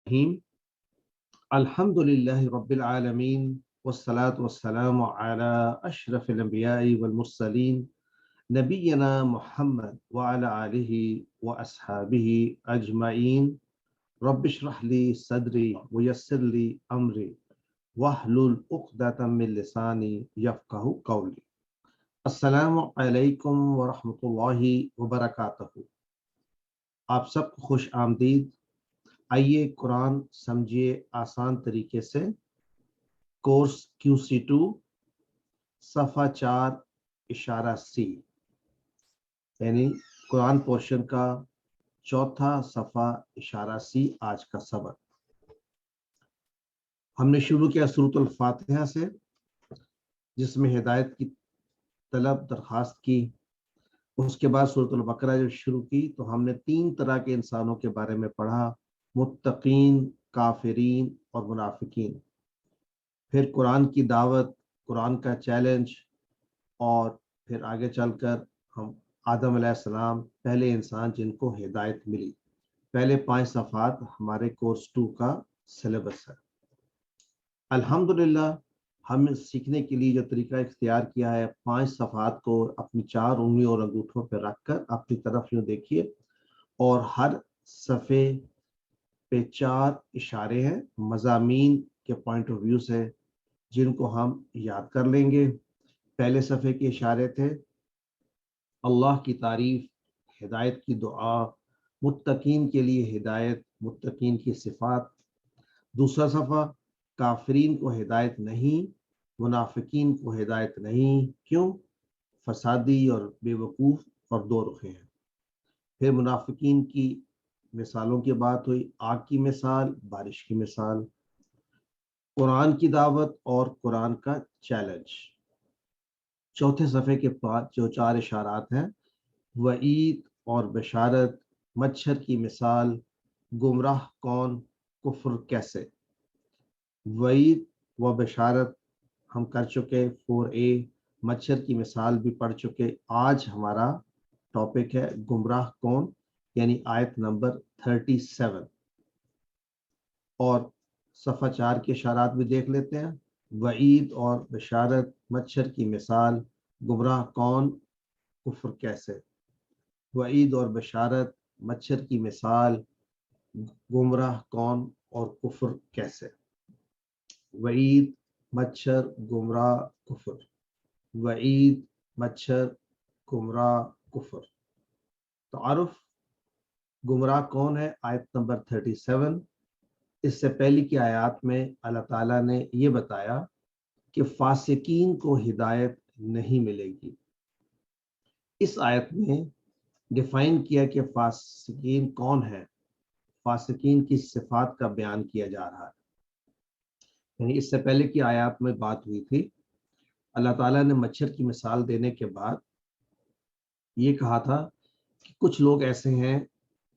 الرحیم الحمدللہ رب العالمین والصلاة والسلام علی اشرف الانبیاء والمرسلین نبینا محمد وعلی آلہ واصحابہ اجمعین رب اشرح لی صدری ویسر لی امری واحلل عقدۃ من لسانی یفقہوا قولی۔ السلام علیکم ورحمۃ اللہ وبرکاتہ۔ آپ سب کو خوش آمدید۔ آئیے قرآن سمجھیے آسان طریقے سے کورس QC2 صفحہ 4 اشارہ C، یعنی قرآن پورشن کا چوتھا صفحہ اشارہ C آج کا سبق۔ ہم نے شروع کیا سورۃ الفاتحہ سے، جس میں ہدایت کی طلب درخواست کی۔ اس کے بعد سورۃ البقرہ جب شروع کی تو ہم نے 3 طرح کے انسانوں کے بارے میں پڑھا: متقین، کافرین اور منافقین۔ پھر قرآن کی دعوت، قرآن کا چیلنج، اور پھر آگے چل کر ہم آدم علیہ السلام پہلے انسان جن کو ہدایت ملی۔ پہلے 5 صفحات ہمارے کورس 2 کا سلیبس ہے۔ الحمدللہ ہم سیکھنے کے لیے جو طریقہ اختیار کیا ہے، 5 صفحات کو اپنی 4 انگلیوں اور انگوٹھوں پہ رکھ کر اپنی طرف یوں دیکھیے، اور ہر صفحے پہ 4 اشارے ہیں، مضامین کے پوائنٹ آف ویو سے، جن کو ہم یاد کر لیں گے۔ پہلے صفحے کے اشارے تھے اللہ کی تعریف، ہدایت کی دعا، متقین کے لیے ہدایت، متقین کی صفات۔ دوسرا صفحہ کافرین کو ہدایت نہیں، منافقین کو ہدایت نہیں، کیوں؟ فسادی اور بے وقوف اور 2 رخیں ہیں۔ پھر منافقین کی مثالوں کی بات ہوئی، آگ کی مثال، بارش کی مثال، قرآن کی دعوت اور قرآن کا چیلنج۔ چوتھے صفحے کے بعد جو 4 اشارات ہیں، وعید اور بشارت، مچھر کی مثال، گمراہ کون، کفر کیسے۔ وعید و بشارت ہم کر چکے 4A، مچھر کی مثال بھی پڑھ چکے۔ آج ہمارا ٹاپک ہے گمراہ کون، یعنی آیت نمبر 37، اور صفحہ 4 کے اشارات بھی دیکھ لیتے ہیں۔ وعید اور بشارت، مچھر کی مثال، گمراہ کون، کفر کیسے۔ وعید اور بشارت، مچھر کی مثال، گمراہ کون اور کفر کیسے۔ وعید، مچھر، گمراہ، کفر۔ وعید، مچھر، گمراہ، کفر۔ تعارف، گمراہ کون ہے، آیت نمبر 37۔ اس سے پہلے کی آیات میں اللہ تعالیٰ نے یہ بتایا کہ فاسقین کو ہدایت نہیں ملے گی۔ اس آیت میں ڈیفائن کیا کہ فاسقین کون ہے، فاسقین کی صفات کا بیان کیا جا رہا ہے۔ یعنی اس سے پہلے کی آیات میں بات ہوئی تھی، اللہ تعالیٰ نے مچھر کی مثال دینے کے بعد یہ کہا تھا کہ کچھ لوگ ایسے ہیں،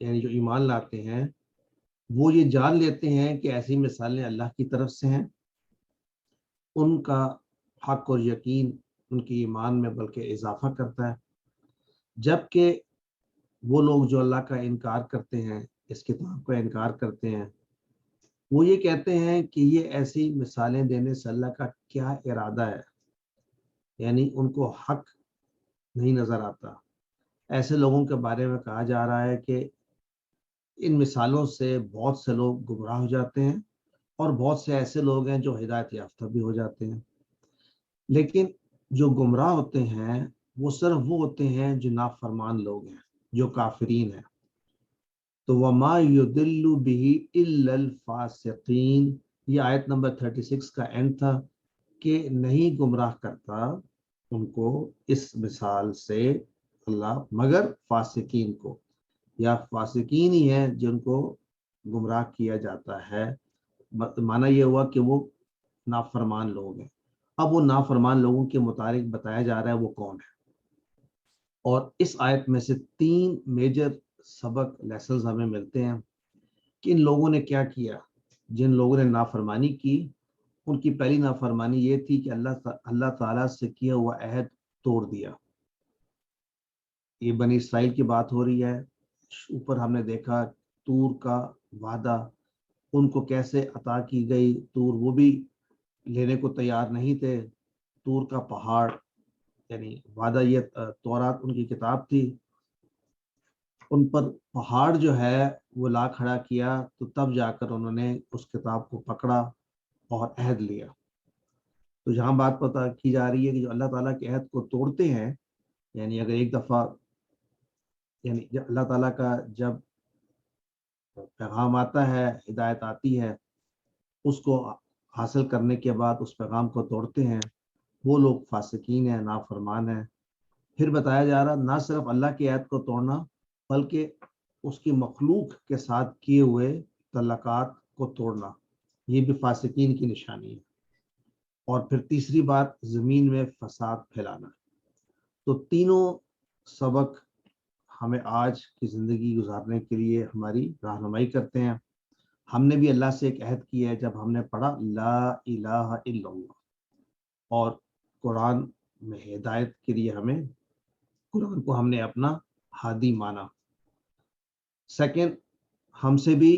یعنی جو ایمان لاتے ہیں، وہ یہ جان لیتے ہیں کہ ایسی مثالیں اللہ کی طرف سے ہیں، ان کا حق اور یقین ان کے ایمان میں بلکہ اضافہ کرتا ہے، جبکہ وہ لوگ جو اللہ کا انکار کرتے ہیں، اس کتاب کا انکار کرتے ہیں، وہ یہ کہتے ہیں کہ یہ ایسی مثالیں دینے سے اللہ کا کیا ارادہ ہے، یعنی ان کو حق نہیں نظر آتا۔ ایسے لوگوں کے بارے میں کہا جا رہا ہے کہ ان مثالوں سے بہت سے لوگ گمراہ ہو جاتے ہیں، اور بہت سے ایسے لوگ ہیں جو ہدایت یافتہ بھی ہو جاتے ہیں۔ لیکن جو گمراہ ہوتے ہیں وہ صرف وہ ہوتے ہیں جو نافرمان لوگ ہیں، جو کافرین ہیں۔ تو وَمَا يُضِلُّ بِهِ إِلَّا الْفَاسِقِينَ، یہ آیت نمبر 36 کا اینڈ تھا، کہ نہیں گمراہ کرتا ان کو اس مثال سے اللہ مگر فاسقین کو، یا فاسقین ہی ہیں جن کو گمراہ کیا جاتا ہے۔ معنی یہ ہوا کہ وہ نافرمان لوگ ہیں۔ اب وہ نافرمان لوگوں کے متعلق بتایا جا رہا ہے وہ کون ہے، اور اس آیت میں سے 3 میجر سبق لیسنز ہمیں ملتے ہیں کہ ان لوگوں نے کیا کیا۔ جن لوگوں نے نافرمانی کی، ان کی پہلی نافرمانی یہ تھی کہ اللہ تعالیٰ سے کیا ہوا عہد توڑ دیا۔ یہ بنی اسرائیل کی بات ہو رہی ہے۔ اوپر ہم نے دیکھا طور کا وعدہ ان کو کیسے عطا کی گئی طور، وہ بھی لینے کو تیار نہیں تھے۔ طور کا پہاڑ یعنی وعدہ، یہ تورات ان کی کتاب تھی، ان پر پہاڑ جو ہے وہ لا کھڑا کیا، تو تب جا کر انہوں نے اس کتاب کو پکڑا اور عہد لیا۔ تو یہاں بات پتہ کی جا رہی ہے کہ جو اللہ تعالیٰ کے عہد کو توڑتے ہیں، یعنی اگر ایک دفعہ، یعنی اللہ تعالیٰ کا جب پیغام آتا ہے، ہدایت آتی ہے، اس کو حاصل کرنے کے بعد اس پیغام کو توڑتے ہیں، وہ لوگ فاسقین ہیں، نافرمان ہیں۔ پھر بتایا جا رہا نہ صرف اللہ کے عہد کو توڑنا، بلکہ اس کی مخلوق کے ساتھ کیے ہوئے تعلقات کو توڑنا، یہ بھی فاسقین کی نشانی ہے۔ اور پھر تیسری بات، زمین میں فساد پھیلانا۔ تو تینوں سبق ہمیں آج کی زندگی گزارنے کے لیے ہماری رہنمائی کرتے ہیں۔ ہم نے بھی اللہ سے ایک عہد کیا ہے جب ہم نے پڑھا لا الہ الا اللہ، اور قرآن میں ہدایت کے لیے ہمیں قرآن کو ہم نے اپنا ہادی مانا۔ سیکنڈ، ہم سے بھی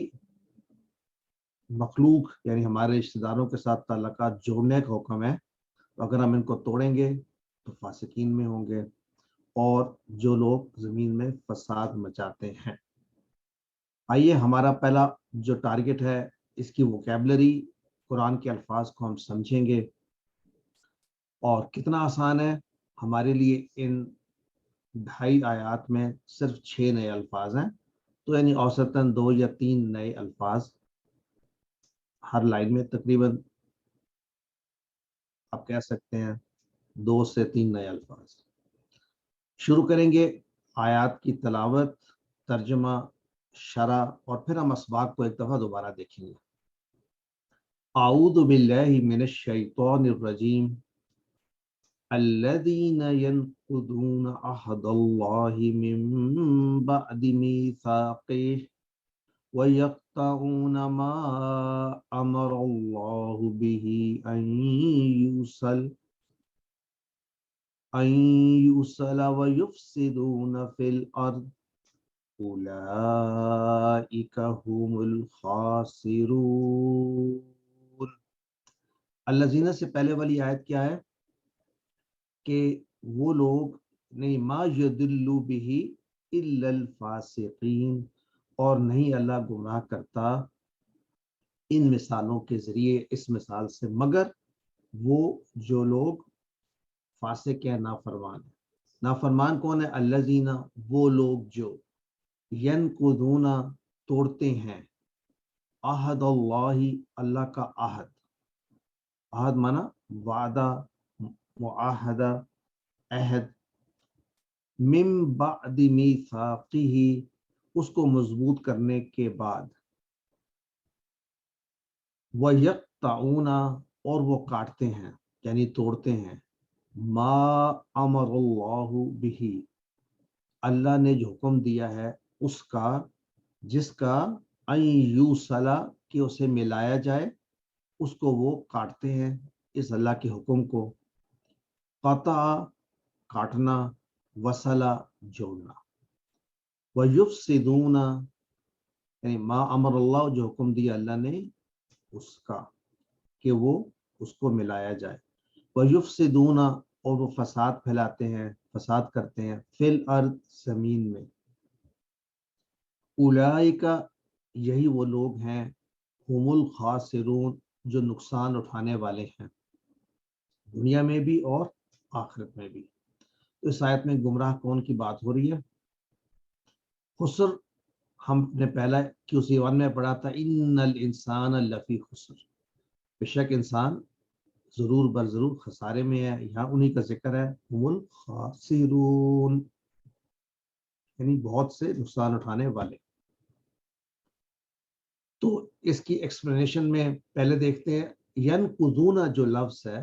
مخلوق یعنی ہمارے رشتہ داروں کے ساتھ تعلقات جوڑنے کا حکم ہے، تو اگر ہم ان کو توڑیں گے تو فاسقین میں ہوں گے، اور جو لوگ زمین میں فساد مچاتے ہیں۔ آئیے ہمارا پہلا جو ٹارگٹ ہے، اس کی ووکیبلری، قرآن کے الفاظ کو ہم سمجھیں گے، اور کتنا آسان ہے ہمارے لیے۔ ان 2.5 آیات میں صرف 6 نئے الفاظ ہیں، تو یعنی اوسطاً 2 یا 3 نئے الفاظ ہر لائن میں، تقریباً آپ کہہ سکتے ہیں 2 سے 3 نئے الفاظ۔ شروع کریں گے آیات کی تلاوت، ترجمہ، شرح، اور پھر ہم اسباق کو ایک دفعہ دوبارہ دیکھیں گے۔ اعوذ باللہ من الشیطان الرجیم، الذین ینقضون عہد اللہ من بعد میثاقہ وَيَقْطَعُونَ مَا أَمَرَ اللَّهُ بِهِ أَن يُوصَلَ وَيُفْسِدُونَ فِي الْأَرْضِ أُولَئِكَ هُمُ الْخَاسِرُونَ۔ الذین سے پہلے والی آیت کیا ہے کہ وہ لوگ نہیں، ما یضل بہ الا الفاسقین، اور نہیں اللہ گمراہ کرتا ان مثالوں کے ذریعے، اس مثال سے، مگر وہ جو لوگ فاسق ہیں، نافرمان ہیں۔ نافرمان کون ہے؟ الذین، وہ لوگ جو ینقضون، توڑتے ہیں، عہد اللہ، اللہ کا عہد۔ عہد مانا وعدہ، معاہدہ، عہد، من بعد میثاقہ، اس کو مضبوط کرنے کے بعد، وَيَقْطَعُونَ، اور وہ کاٹتے ہیں یعنی توڑتے ہیں، ما امر اللہ بہ، اللہ نے جو حکم دیا ہے اس کا، جس کا ان یوصل، کہ اسے ملایا جائے، اس کو وہ کاٹتے ہیں، اس اللہ کے حکم کو۔ قطع، کاٹنا، وصلہ، جوڑنا، وَيُفْسِدُونَ، یعنی ما امر اللہ، جو حکم دیا اللہ نے اس کا کہ وہ اس کو ملایا جائے، وَيُفْسِدُونَ، اور وہ فساد پھیلاتے ہیں، فساد کرتے ہیں، فی الارض، زمین میں۔ اولئک، یہی وہ لوگ ہیں، هم الخاسرون، جو نقصان اٹھانے والے ہیں، دنیا میں بھی اور آخرت میں بھی۔ تو اس آیت میں گمراہ کون کی بات ہو رہی ہے؟ خسر، ہم نے پہلا QC1 میں پڑھا تھا، ان الانسان لفی خسر، بے شک انسان ضرور بر ضرور خسارے میں ہے۔ یہاں انہی کا ذکر ہے، هم الخاسرون، یعنی بہت سے نقصان اٹھانے والے۔ تو اس کی ایکسپلینیشن میں پہلے دیکھتے ہیں، ینقضون جو لفظ ہے،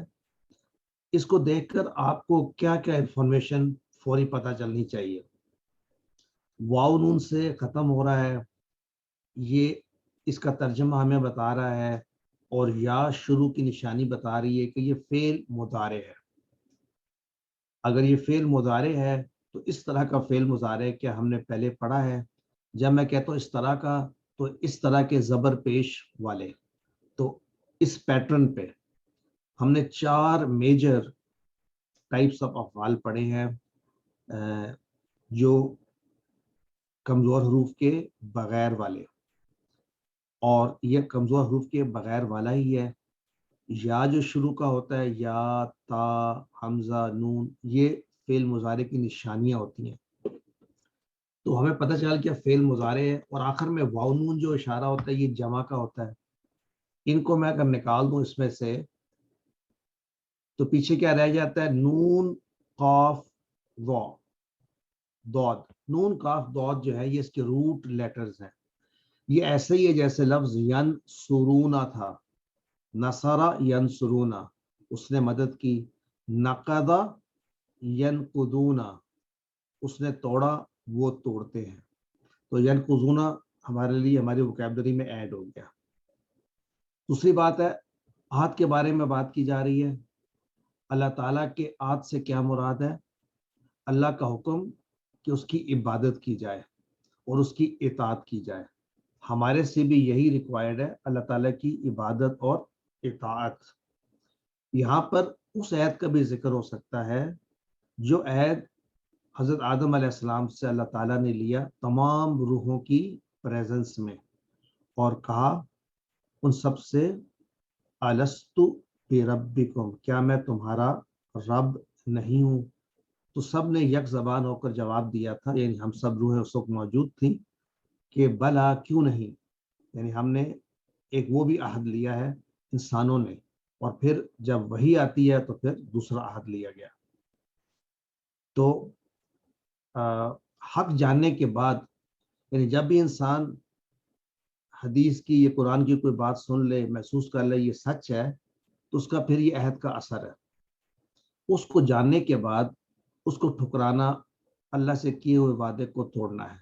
اس کو دیکھ کر آپ کو کیا کیا انفارمیشن فوری پتہ چلنی چاہیے؟ واو نون سے ختم ہو رہا ہے، یہ اس کا ترجمہ ہمیں بتا رہا ہے، اور یا شروع کی نشانی بتا رہی ہے کہ یہ فعل مضارع ہے۔ اگر یہ فعل مضارع ہے تو اس طرح کا فعل مضارع کیا ہم نے پہلے پڑھا ہے؟ جب میں کہتا ہوں اس طرح کا، تو اس طرح کے زبر پیش والے. تو اس پیٹرن پہ ہم نے 4 میجر ٹائپس آف افعال پڑھے ہیں جو کمزور حروف کے بغیر والے. اور یہ کمزور حروف کے بغیر والا ہی ہے. یا جو شروع کا ہوتا ہے یا، تا، حمزہ، نون، یہ فعل مضارع کی نشانیاں ہوتی ہیں. تو ہمیں پتہ چلا کہ فعل مضارع ہے. اور آخر میں واو نون جو اشارہ ہوتا ہے یہ جمع کا ہوتا ہے. ان کو میں اگر نکال دوں اس میں سے تو پیچھے کیا رہ جاتا ہے؟ نون، قاف، واو، دود. نون، قاف، دود جو ہے یہ اس کے روٹ لیٹرز ہیں. یہ ایسے ہی ہے جیسے لفظ ینصرونا تھا. نصرہ ینصرونا، اس نے مدد کی. نقض ینقضونا، اس نے توڑا، وہ توڑتے ہیں. تو ینقضونا ہمارے لیے ہماری ووکیبلری میں ایڈ ہو گیا. دوسری بات ہے عہد کے بارے میں بات کی جا رہی ہے. اللہ تعالیٰ کے عہد سے کیا مراد ہے؟ اللہ کا حکم کہ اس کی عبادت کی جائے اور اس کی اطاعت کی جائے. ہمارے سے بھی یہی ریکوائرڈ ہے، اللہ تعالیٰ کی عبادت اور اطاعت. یہاں پر اس عہد کا بھی ذکر ہو سکتا ہے جو عہد حضرت آدم علیہ السلام سے اللہ تعالیٰ نے لیا تمام روحوں کی پریزنس میں، اور کہا ان سب سے الست بربکم، کیا میں تمہارا رب نہیں ہوں؟ تو سب نے یک زبان ہو کر جواب دیا تھا، یعنی ہم سب روحیں اس وقت موجود تھیں کہ بلا، کیوں نہیں. یعنی ہم نے ایک وہ بھی عہد لیا ہے انسانوں نے، اور پھر جب وہی آتی ہے تو پھر دوسرا عہد لیا گیا. تو حق جاننے کے بعد، یعنی جب بھی انسان حدیث کی یا قرآن کی کوئی بات سن لے، محسوس کر لے یہ سچ ہے، تو اس کا پھر یہ عہد کا اثر ہے. اس کو جاننے کے بعد اس کو ٹھکرانا، اللہ سے کیے ہوئے وعدے کو توڑنا ہے.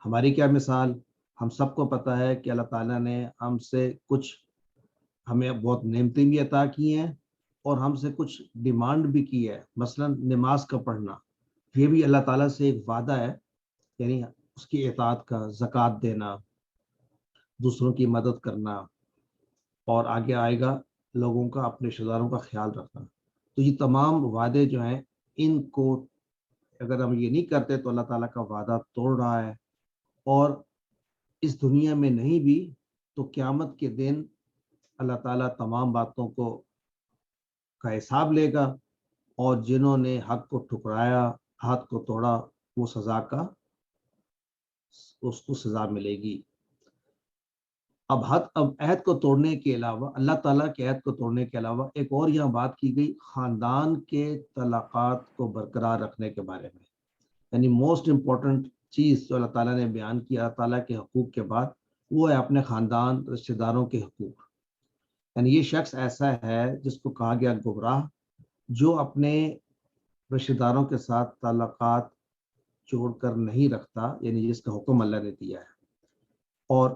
ہماری کیا مثال؟ ہم سب کو پتہ ہے کہ اللہ تعالیٰ نے ہم سے کچھ، ہمیں بہت نعمتیں بھی عطا کی ہیں اور ہم سے کچھ ڈیمانڈ بھی کی ہے. مثلا نماز کا پڑھنا، یہ بھی اللہ تعالیٰ سے ایک وعدہ ہے، یعنی اس کی اطاعت کا. زکوٰۃ دینا، دوسروں کی مدد کرنا، اور آگے آئے گا لوگوں کا، اپنے رشتہ داروں کا خیال رکھنا. تو یہ تمام وعدے جو ہیں، ان کو اگر ہم یہ نہیں کرتے تو اللہ تعالیٰ کا وعدہ توڑ رہا ہے. اور اس دنیا میں نہیں بھی تو قیامت کے دن اللہ تعالیٰ تمام باتوں کو کا حساب لے گا، اور جنہوں نے حق کو ٹھکرایا، حق کو توڑا، وہ سزا کا، اس کو سزا ملے گی. اب عہد کو توڑنے کے علاوہ، اللہ تعالیٰ کے عہد کو توڑنے کے علاوہ ایک اور یہاں بات کی گئی خاندان کے تعلقات کو برقرار رکھنے کے بارے میں. یعنی موسٹ امپورٹنٹ چیز جو اللہ تعالیٰ نے بیان کیا اللہ تعالیٰ کے حقوق کے بعد، وہ ہے اپنے خاندان، رشتہ داروں کے حقوق. یعنی یہ شخص ایسا ہے جس کو کہا گیا گمراہ، جو اپنے رشتہ داروں کے ساتھ تعلقات جوڑ کر نہیں رکھتا، یعنی جس کا حکم اللہ نے دیا ہے. اور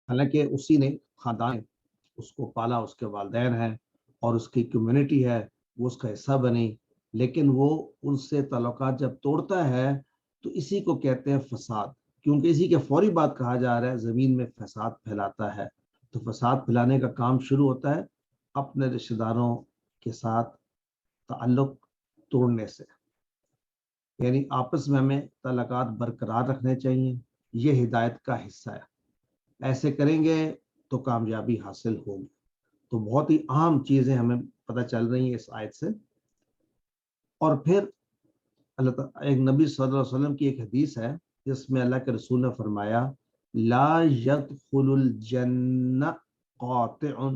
حالانکہ اسی نے خاندان اس کو پالا، اس کے والدین ہیں اور اس کی کمیونٹی ہے، وہ اس کا حصہ بنی، لیکن وہ ان سے تعلقات جب توڑتا ہے تو اسی کو کہتے ہیں فساد. کیونکہ اسی کے فوری بعد کہا جا رہا ہے زمین میں فساد پھیلاتا ہے. تو فساد پھیلانے کا کام شروع ہوتا ہے اپنے رشتہ داروں کے ساتھ تعلق توڑنے سے. یعنی آپس میں ہمیں تعلقات برقرار رکھنے چاہیے، یہ ہدایت کا حصہ ہے. ایسے کریں گے تو کامیابی حاصل ہوگی. تو بہت ہی اہم چیزیں ہمیں پتہ چل رہی ہیں اس آیت سے. اور پھر اللہ تعالیٰ، ایک نبی صلی اللہ علیہ وسلم کی ایک حدیث ہے جس میں اللہ کے رسول نے فرمایا لا يدخل الجنہ قاطع،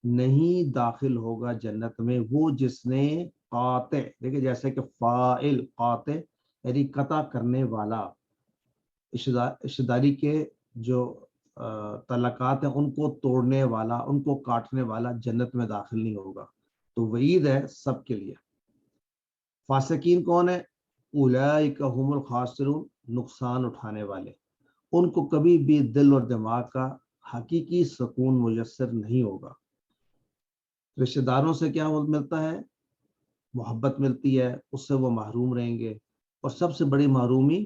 نہیں داخل ہوگا جنت میں وہ جس نے قاطع، دیکھیں جیسے کہ فاعل قاطع یعنی قطع کرنے والا، رشتہ داری کے جو تعلقات ہیں ان کو توڑنے والا، ان کو کاٹنے والا جنت میں داخل نہیں ہوگا. تو وعید ہے سب کے لیے. فاسقین کون ہے؟ اولئک هم الخاسرون، نقصان اٹھانے والے. ان کو کبھی بھی دل اور دماغ کا حقیقی سکون میسر نہیں ہوگا. رشتہ داروں سے کیا ملتا ہے؟ محبت ملتی ہے، اس سے وہ محروم رہیں گے. اور سب سے بڑی محرومی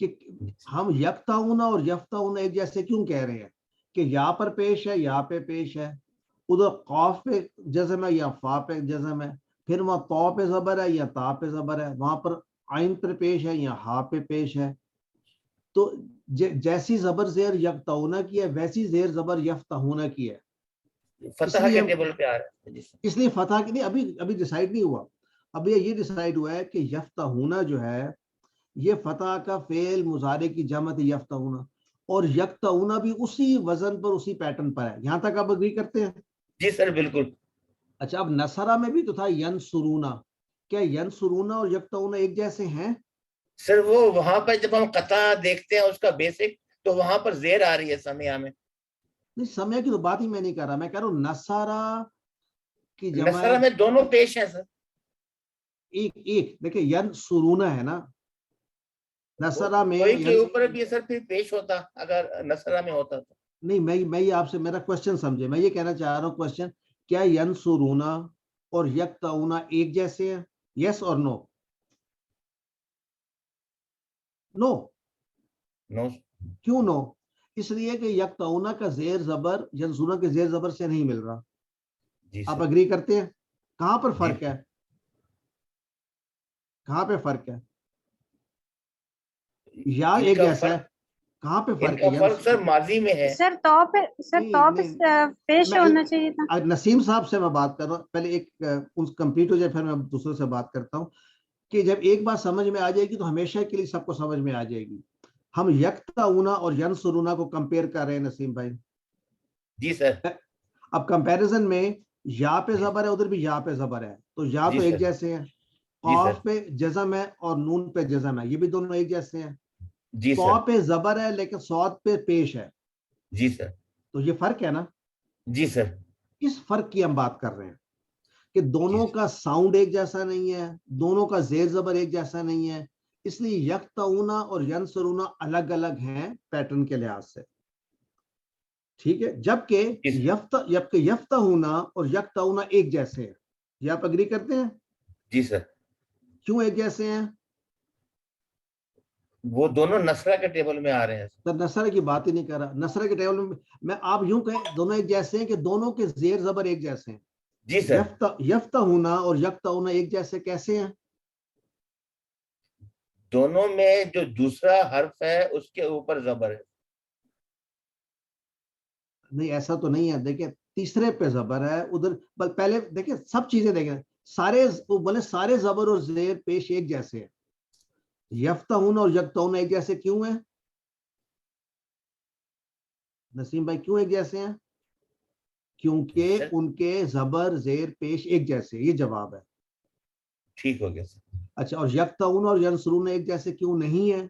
کہ ہم یکتاؤنا اور یفتاؤنا ایک جیسے کیوں کہہ رہے ہیں کہ یہاں پر پیش ہے، یہاں پہ پیش ہے، ادھر قاف پہ جزم ہے یا فا پہ جزم ہے، پھر وہاں تو پہ زبر ہے یا تا پہ زبر ہے، وہاں پر عین پر پیش ہے یا ہا پہ پیش ہے. تو جیسی زبر زیر یکتاؤنا کی ہے ویسی زیر زبر یفتاؤنا کی ہے. فتح کے ٹیبل پہ آ رہا ہے. اس لیے فتح کی نہیں، ابھی ڈیسائیڈ نہیں ہوا. اب یہ ڈیسائیڈ ہوا ہے کہ یفتاؤنا جو ہے یہ فتح کا فعل مضارع کی جمع ہے یفتاؤنا، اور یکتاؤنا بھی اسی وزن پر اسی پیٹرن پر ہے. یہاں تک آپ اگری کرتے ہیں؟ جی سر بالکل. اچھا، اب نصرہ میں بھی تو تھا ینصرونا، کیا ینصرونا اور یکتاؤنا ایک جیسے ہیں؟ سر وہ وہاں پر جب ہم قطع دیکھتے ہیں اس کا بیسک تو وہاں پر زیر آ رہی ہے سمیہ میں. نہیں، سمیہ کی تو بات ہی میں نہیں کر رہا، میں کہہ رہا ہوں نصرہ کی جمع نصرہ میں دونوں پیش ہیں سر. ایک دیکھیں ینصرونا ہے نا، نصرہ میں کوئی کے اوپر بھی سر پھر پیش ہوتا اگر نصرہ میں ہوتا تو. نہیں، میں یہ آپ سے میرا کوشچن سمجھے، میں یہ کہنا چاہ رہا ہوں کوشچن، کیا ینصرونا اور یکتاؤنا ایک جیسے ہیں؟ یس اور نو؟ نو. نو. کیوں نو؟ اس لیے کہ یکتاؤنا کا زیر زبر ینصرونا کے زیر زبر سے نہیں مل رہا. جی آپ سر. اگری کرتے ہیں؟ کہاں پر جی. فرق ہے؟ کہاں پہ فرق ہے؟ یا ان ایک کا جیسا ہے؟ فرق کہاں پہ ان فرق کا ہے؟ فرق سر ماضی میں ہے. سر تو پہ پیش ہونا چاہیے تھا. نسیم صاحب سے میں بات کر رہا ہوں، پہلے ایک کمپلیٹ ہو جائے پھر میں دوسرے سے بات کرتا ہوں. کہ جب ایک بات سمجھ میں آ جائے گی تو ہمیشہ کے لیے سب کو سمجھ میں آ جائے گی. ہم یکتاؤنا اور ینصرونا کو کمپیئر کر رہے ہیں نسیم بھائی. جی سر. اب کمپیریزن میں یا پہ زبر ہے، ادھر بھی یا پہ زبر ہے، تو یا جی تو ایک سر. جیسے ہیں. جی سر. قاف پہ جزم ہے اور نون پہ جزم ہے، یہ بھی دونوں ایک جیسے ہیں. جی تو سر. پہ زبر ہے لیکن صاد پہ پیش ہے، جی سر. تو یہ فرق ہے نا. جی سر. اس فرق کی ہم بات کر رہے ہیں کہ دونوں جی. کا ساؤنڈ ایک جیسا نہیں ہے، دونوں کا زیر زبر ایک جیسا نہیں ہے، اس لیے یکتاؤنا اور ینصرونا الگ الگ ہیں پیٹرن کے لحاظ سے. ٹھیک ہے، جبکہ یفتاؤنا اور یکتاؤنا ایک جیسے ہیں. یہ آپ اگری کرتے ہیں؟ جی سر. کیوں ایک جیسے ہیں؟ وہ دونوں نصرہ کے ٹیبل میں آ رہے ہیں. تو نصرہ کی بات ہی نہیں کر رہا. نصرہ کے ٹیبل میں آپ یوں کہیں دونوں ایک جیسے ہیں کہ دونوں کے زیر زبر ایک جیسے ہیں. جی سر. یفتاؤنا اور یکتاؤنا ایک جیسے کیسے ہیں؟ دونوں میں جو دوسرا حرف ہے اس کے اوپر زبر ہے. نہیں، ایسا تو نہیں ہے. دیکھیں تیسرے پہ زبر ہے ادھر، پہلے دیکھیں سب چیزیں دیکھیں، سارے زبر اور زیر پیش ایک جیسے ہیں. یفتاؤنا اور یکتاؤنا ایک جیسے کیوں ہیں نسیم بھائی؟ کیوں ایک جیسے ہیں؟ کیونکہ ان کے زبر زیر پیش ایک جیسے. یہ جواب ہے. ٹھیک ہو گیا سر. اچھا، اور یکتاؤنا اور ینصرونا ایک جیسے کیوں نہیں ہے؟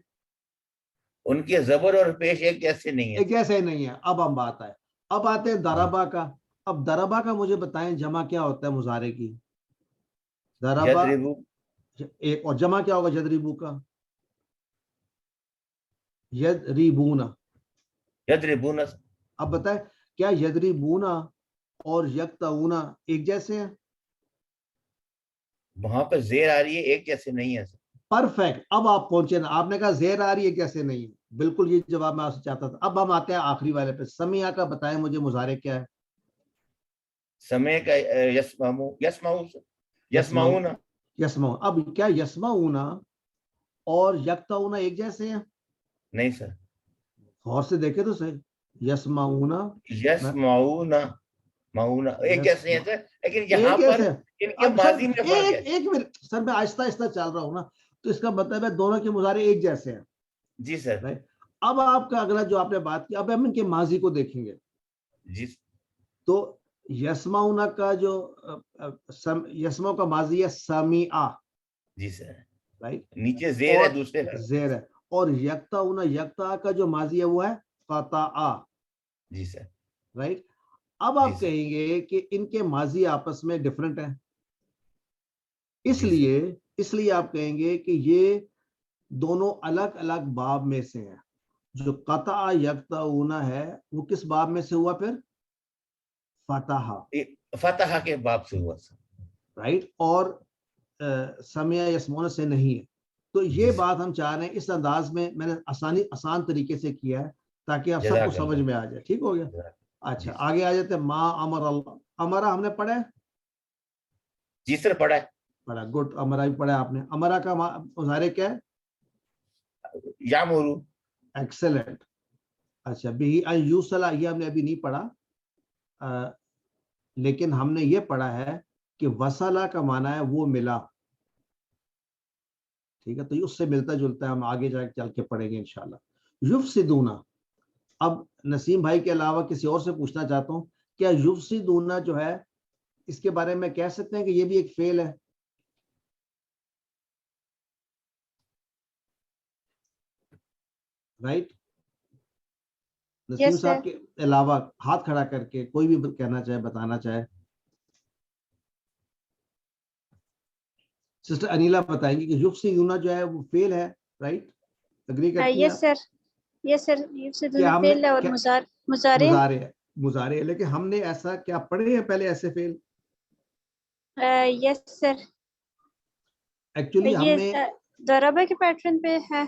ان کے زبر اور پیش ایک جیسے نہیں ہے. ایک جیسے نہیں ہے. اب ہم بات آئے، اب آتے ہیں دربا کا. اب دربا کا مجھے بتائیں جمع کیا ہوتا ہے مضارع کی؟ دربا یضربو. ایک، اور جمع کیا ہوگا یضربو کا؟ یضربون. یضربون. اب بتائیں کیا یضربون اور یکتاؤنا ایک جیسے ہیں؟ وہاں پہ زیر آ رہی ہے، ایک جیسے نہیں ہے. پرفیکٹ. اب آپ پہنچے نا، آپ نے کہا زیر آ رہی ہے کیسے نہیں ہے، بالکل یہ جواب میں آپ سے چاہتا تھا. اب ہم آتے ہیں آخری والے پہ. سمیہ کا بتائیں مجھے مضارع کیا ہے؟ سمے کا یسمعون. یسمعون. اب کیا یسمعون اور یکتاؤنا ایک جیسے ہیں؟ نہیں سر. غور سے دیکھیں تو صحیح. یسمعون یسمعون معون ایک جیسے ہیں سر، لیکن یہاں ایک پر جیسے. ان کے اب ماضی میں فرق ہے. ایک منٹ سر، میں آہستہ آہستہ چل رہا ہوں نا، تو اس کا مطلب ہے دونوں کے مضارع ایک جیسے ہیں. جی سر. اب آپ کا اگلا جو آپ نے بات کی، اب ہم ان کے ماضی کو دیکھیں گے. جی. تو یسمعون کا جو یسمع کا ماضی ہے سمیع. جی سر. رائٹ. نیچے زیر ہے دوسرے حرف. زیر ہے. اور یکتاؤنا یکتا کا جو ماضی ہے وہ ہے قطع. جی سر. رائٹ. اب آپ کہیں گے کہ ان کے ماضی آپس میں ڈفرنٹ ہیں، اس لیے آپ کہیں گے کہ یہ دونوں الگ الگ باب میں سے ہیں. جو قطع یکتاؤنا ہے وہ کس باب میں سے ہوا؟ پھر فتح. فتح کے باب سے ہوا سر. رائٹ. اور سمیع یسمعون سے نہیں ہے. تو یہ بات ہم چاہ رہے ہیں اس انداز میں، میں نے آسان طریقے سے کیا ہے تاکہ آپ سب کو سمجھ میں آ جائے. ٹھیک ہو گیا؟ اچھا آگے آ جاتے ہیں. ما امر اللہ، امرا ہم نے پڑھا ہے؟ جی سر پڑھا ہے. پڑھا، گڈ. امرا بھی پڑھا آپ نے. امرا کا مظاہرے کیا ہے؟ یامرو. ایکسلنٹ. اچھا بھی ان یوصلا یہ ہم نے ابھی نہیں پڑھا، لیکن ہم نے یہ پڑھا ہے کہ وصلہ کا معنی ہے وہ ملا. ٹھیک ہے، تو اس سے ملتا جلتا ہے، ہم آگے جا کے چل کے پڑھیں گے انشاءاللہ. یفسدون، اب نسیم بھائی کے علاوہ کسی اور سے پوچھنا چاہتا ہوں، کیا یفسدون جو ہے اس کے بارے میں کہہ سکتے ہیں کہ یہ بھی ایک فعل ہے؟ رائٹ؟ نسیم صاحب کے علاوہ ہاتھ کھڑا کر کے کوئی بھی کہنا چاہے، بتانا چاہے. سسٹر انیلا بتائیں گی کہ یفسدون جو ہے وہ فعل ہے. رائٹ؟ اگری کرتی ہیں؟ یس سر، یس سر. کیا ہم نے فعل اور مضارع. مضارع، لیکن ہم نے ایسا کیا پڑھے ہیں پہلے ایسے فعل؟ یس سر. ایکچولی ہم نے یہ ضربہ کے پیٹرن پہ ہے.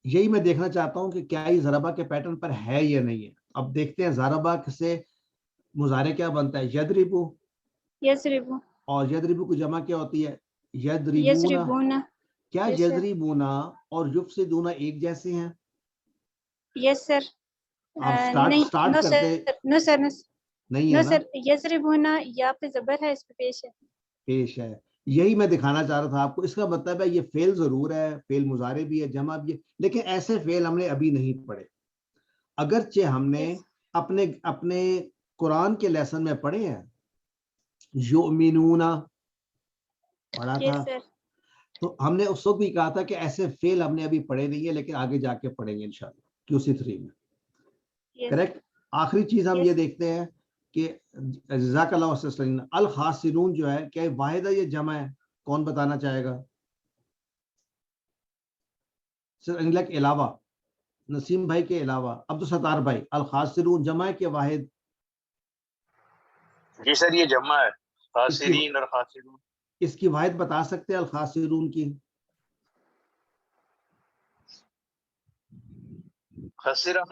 یہی میں دیکھنا چاہتا ہوں کہ کیا یہ ضربہ کے پیٹرن پر ہے یا نہیں ہے. اب دیکھتے ہیں ضربہ سے مضارع کیا بنتا ہے. یضربو. یضربو. اور یضربو کی جمع کیا ہوتی ہے؟ یضربون. یضربون. کیا Yes, sir. یضربون اور یفسدون ایک جیسے ہیں؟ یس سر. آپ سٹارٹ نو کرتے سر، نو سر، نہیں نو ہے نا؟ سر. یضربون یا پہ زبر ہے، اس پہ پیش ہے. پیش ہے. یہی میں دکھانا چاہ رہا تھا آپ کو. اس کا مطلب ہے یہ فعل ضرور ہے، فعل مضارع بھی ہے، جمع بھی ہے، لیکن ایسے فعل ہم نے ابھی نہیں پڑھے. اگرچہ ہم نے اپنے قرآن کے لیسن میں پڑھے ہیں. یؤمنون پڑھا تھا، تو ہم نے اس وقت بھی کہا تھا کہ ایسے فعل ہم نے ابھی پڑھے نہیں ہے، لیکن آگے جا کے پڑھیں گے انشاءاللہ QC3 میں. کریکٹ. آخری چیز ہم یہ دیکھتے ہیں کہ جزاک اللہ وسلم الخاسرون جو ہے کیا واحد ہے یا جمع ہے؟ کون بتانا چاہے گا؟ سر انیلا کے علاوہ، نسیم بھائی کے علاوہ، عبدالستار بھائی، الخاسرون جمع ہے کہ واحد؟ جی سر یہ جمع ہے، خاسرین اور خاسرون. اس کی واحد بتا سکتے ہیں الخاسرون کی؟ خسرہ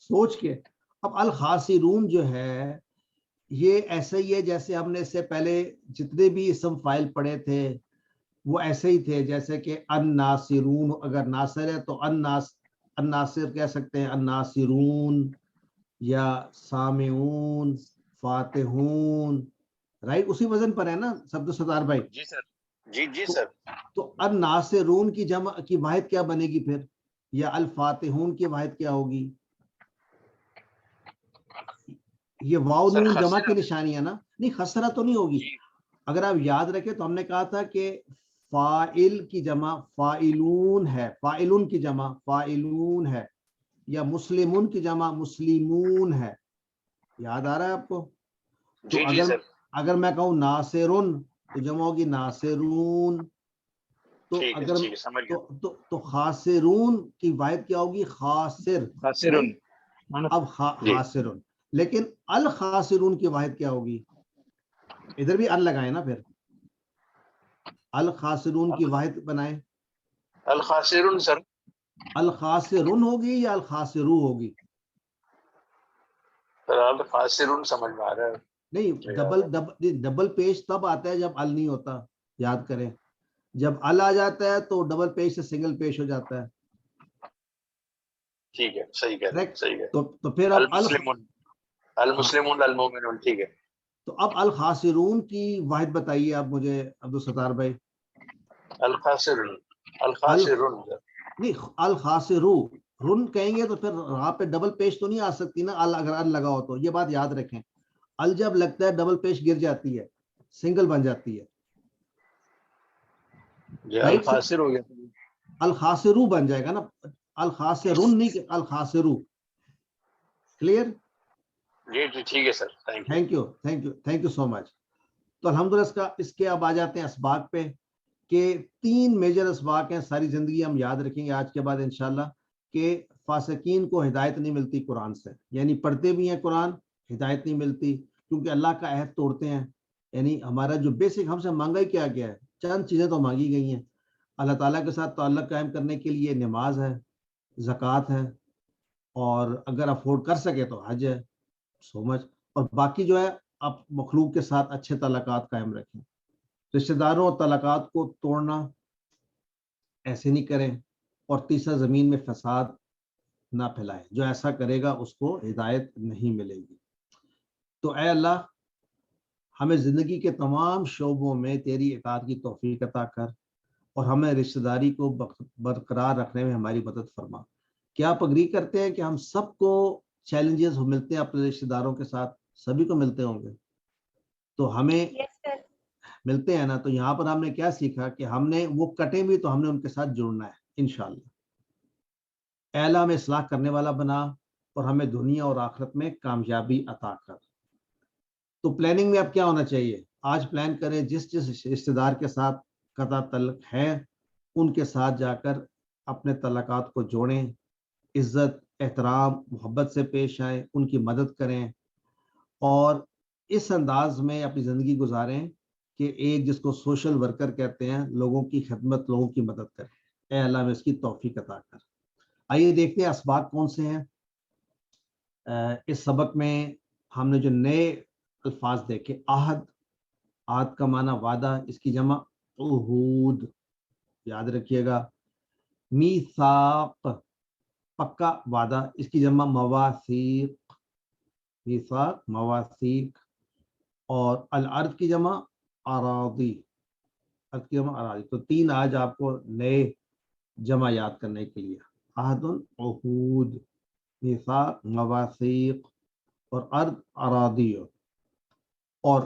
سوچ کے. اب الخاسرون جو ہے یہ ایسا ہی ہے جیسے ہم نے اس سے پہلے جتنے بھی اسم فاعل پڑھے تھے وہ ایسے ہی تھے، جیسے کہ الناصرون اگر ناصر ہے تو الناصر کہہ سکتے ہیں، الناصرون یا سامعون، فاتحون. رائٹ؟ اسی وزن پر ہے نا عبدالستار بھائی؟ جی سر. جی سر. تو الناصرون کی جمع کی واحد کیا بنے گی پھر؟ یا الفاتحون کی واحد کیا ہوگی؟ یہ واو نون جمع کی نشانی ہے نا؟ نہیں خسرہ تو نہیں ہوگی. اگر آپ یاد رکھیں تو ہم نے کہا تھا کہ فاعل کی جمع فاعلون ہے، فاعلون کی جمع فاعلون ہے، یا مسلمون کی جمع مسلمون ہے. یاد آ رہا ہے آپ کو؟ تو اگر میں کہوں ناصرون تو جمع ہوگی ناصرون. تو اگر تو خاسرون کی واحد کیا ہوگی؟ خاسر. اب خاسرون. لیکن الخاسرون کی واحد کیا ہوگی؟ ادھر بھی ال لگائیں نا، پھر الخاسرون کی واحد بنائیں. الخاسرون سر. الخاسرون ہوگی یا الخاسرو ہوگی؟ الخاسرون سمجھ میں آ رہا ہے. نہیں، ڈبل پیش تب آتا ہے جب ال نہیں ہوتا. یاد کریں جب ال آ جاتا ہے تو ڈبل پیش سے سنگل پیش ہو جاتا ہے. ٹھیک ہے، صحیح کہہ رہے ہیں، صحیح ہے. تو پھر اب المسلمون المومنون. ٹھیک ہے. تو اب الخاسرون کی واحد بتائیے آپ مجھے عبدالستار بھائی. الخاسرون نہیں، الخاسرو رن کہیں گے تو پھر وہاں پہ ڈبل پیش تو نہیں آ سکتی نا اگر ال لگا ہو تو. یہ بات یاد رکھیں، ال جب لگتا ہے ڈبل پیش گر جاتی ہے، سنگل بن جاتی ہے. الخاسر ہو گیا، الخاسرو بن جائے گا نا، الخاسرون نہیں کہ الخاسرو. کلیئر؟ جی ٹھیک ہے سر. تھینک یو سو مچ. تو الحمدللہ اس کے اب آ جاتے ہیں اسباق پہ کہ 3 میجر اسباق ہیں، ساری زندگی ہم یاد رکھیں گے آج کے بعد انشاءاللہ، کہ فاسقین کو ہدایت نہیں ملتی قرآن سے. یعنی پڑھتے بھی ہیں قرآن، ہدایت نہیں ملتی کیونکہ اللہ کا عہد توڑتے ہیں. یعنی ہمارا جو بیسک ہم سے مانگا ہی کیا گیا ہے، چند چیزیں تو مانگی گئی ہیں. اللہ تعالیٰ کے ساتھ تعلق قائم کرنے کے لیے نماز ہے، زکوٰۃ ہے، اور اگر افورڈ کر سکے تو حج ہے، سو مچ. اور باقی جو ہے آپ مخلوق کے ساتھ اچھے تعلقات قائم رکھیں. رشتہ داروں اور تعلقات کو توڑنا ایسے نہیں کریں. اور تیسرا، زمین میں فساد نہ پھیلائیں. جو ایسا کرے گا اس کو ہدایت نہیں ملے گی. تو اے اللہ، ہمیں زندگی کے تمام شعبوں میں تیری اطاعت کی توفیق عطا کر، اور ہمیں رشتہ داری کو برقرار رکھنے میں ہماری مدد فرما. کیا آپ اگری کرتے ہیں کہ ہم سب کو چیلنجز ملتے ہیں اپنے رشتہ داروں کے ساتھ؟ سبھی کو ملتے ہوں گے. تو ہمیں ملتے ہیں نا. تو یہاں پر ہم نے کیا سیکھا کہ ہم نے وہ کٹے بھی تو ہم نے ان کے ساتھ جڑنا ہے انشاءاللہ. اے اللہ ہمیں اصلاح کرنے والا بنا، اور ہمیں دنیا اور آخرت میں کامیابی عطا کر. تو پلاننگ میں اب کیا ہونا چاہیے؟ آج پلان کریں جس رشتہ دار کے ساتھ قطع تعلق ہے ان کے ساتھ جا کر اپنے تعلقات کو جوڑیں، عزت، احترام، محبت سے پیش آئیں، ان کی مدد کریں، اور اس انداز میں اپنی زندگی گزاریں کہ ایک جس کو سوشل ورکر کہتے ہیں، لوگوں کی خدمت، لوگوں کی مدد کریں. اے اللہ ہمیں اس کی توفیق عطا کر. آئیے دیکھتے ہیں اسباق کون سے ہیں. اس سبق میں ہم نے جو نئے الفاظ دیکھے، عہد کا معنی وعدہ، اس کی جمع عہود، یاد رکھیے گا. میثاق، پکا وعدہ، اس کی جمع مواثیق، میثاق، مواثیق. اور الارض کی جمع اراضی، ارض کی جمع اراضی. تو 3 آج آپ کو نئے جمع یاد کرنے کے لیے: عہد، عہود، میثاق، مواثیق، اور ارض، اراضی. اور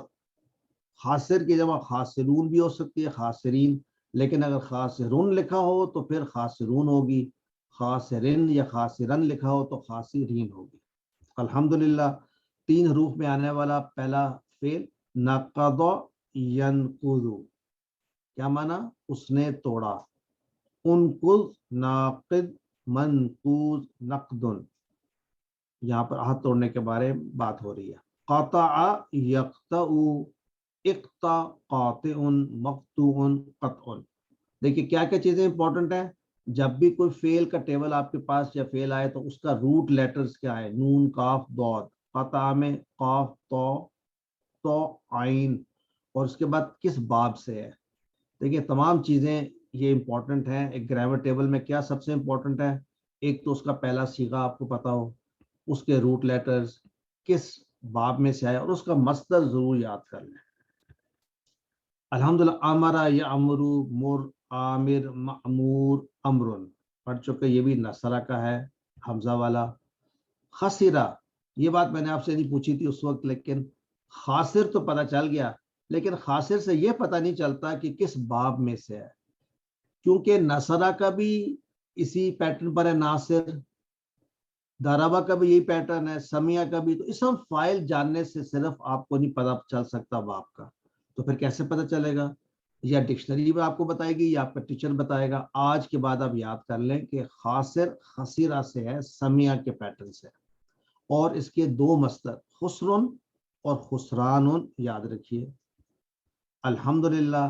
خاسر کی جمع خاسرون بھی ہو سکتی ہے، خاسرین. لیکن اگر خاسرون لکھا ہو تو پھر خاسرون ہوگی، خاسرن یا خاسرن لکھا ہو تو خاسرین ہوگی. الحمدللہ 3 حروف میں آنے والا پہلا فعل نقض ینقض، کیا معنی؟ اس نے توڑا. انقض، ناقض، منقوض، نقد. یہاں پر عہد توڑنے کے بارے میں بات ہو رہی ہے. قطع یقطع، اقطع، قاطع، مقطوع، قطع. دیکھیے کیا کیا چیزیں امپورٹنٹ ہیں. جب بھی کوئی فعل کا ٹیبل آپ کے پاس یا فعل آئے تو اس کا روٹ لیٹرز کیا ہے؟ نون، کاف، ضاد. قطع میں قاف، تو، عین، اور اس کے بعد کس باب سے ہے. دیکھیے تمام چیزیں یہ امپورٹنٹ ہیں. ایک گرامر ٹیبل میں کیا سب سے امپورٹنٹ ہے؟ ایک تو اس کا پہلا صیغہ آپ کو پتا ہو، اس کے روٹ لیٹرز، کس باب میں سے آئے، اور اس کا مصدر ضرور یاد کر لیں. الحمدللہ امرا یا امرو، مر، عامر، معمور، امرن پڑھ چکے. یہ بھی نصرہ کا ہے، حمزہ والا. خسرہ، یہ بات میں نے آپ سے نہیں پوچھی تھی اس وقت، لیکن خاسر تو پتہ چل گیا. لیکن خاسر سے یہ پتہ نہیں چلتا کہ کس باب میں سے ہے، کیونکہ نصرہ کا بھی اسی پیٹرن پر ہے، ناصر. دارابا کا بھی یہی پیٹرن ہے، سمیہ کا بھی. تو اسم فاعل جاننے سے صرف آپ کو نہیں پتہ چل سکتا باب کا. تو پھر کیسے پتہ چلے گا؟ یا ڈکشنری میں آپ کو بتائے گی یا آپ کا ٹیچر بتائے گا. آج کے بعد آپ یاد کر لیں کہ خاسر خسیرہ سے ہے، سمیہ کے پیٹرن سے، اور اس کے 2 مصدر خسرن اور خسران، یاد رکھیے. الحمدللہ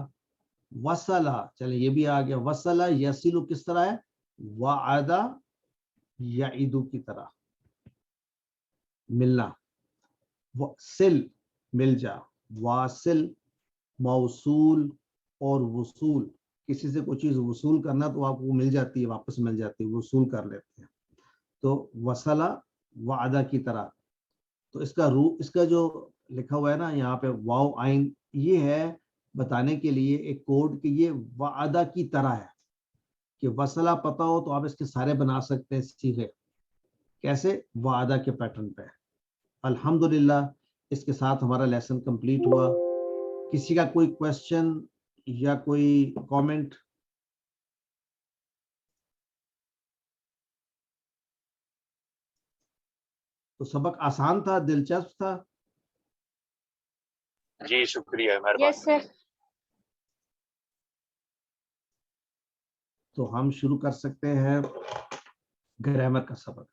وصلہ، چلے یہ بھی آ گیا. وصلہ یصل کس طرح ہے؟ وعدہ یعیدو کی طرح، ملنا. سل، مل جا. واصل، موصول اور وصول. کسی سے کوئی چیز وصول کرنا تو آپ کو مل جاتی ہے، واپس مل جاتی ہے، وصول کر لیتے ہیں. تو وصلہ وعدہ کی طرح. تو اس کا جو لکھا ہوا ہے نا یہاں پہ واو عین، یہ ہے بتانے کے لیے ایک کوڈ کہ یہ وعدہ کی طرح ہے. کہ وصلہ پتہ ہو تو آپ اس کے سارے بنا سکتے ہیں صیغے. کیسے؟ وعدہ کے پیٹرن پہ. الحمدللہ اس کے ساتھ ہمارا لیسن کمپلیٹ ہوا. کسی کا کوئی کویسچن یا کوئی کامنٹ؟ تو سبق آسان تھا، دلچسپ تھا. جی شکریہ، مہربانی. تو ہم شروع کر سکتے ہیں گرامر کا سبق.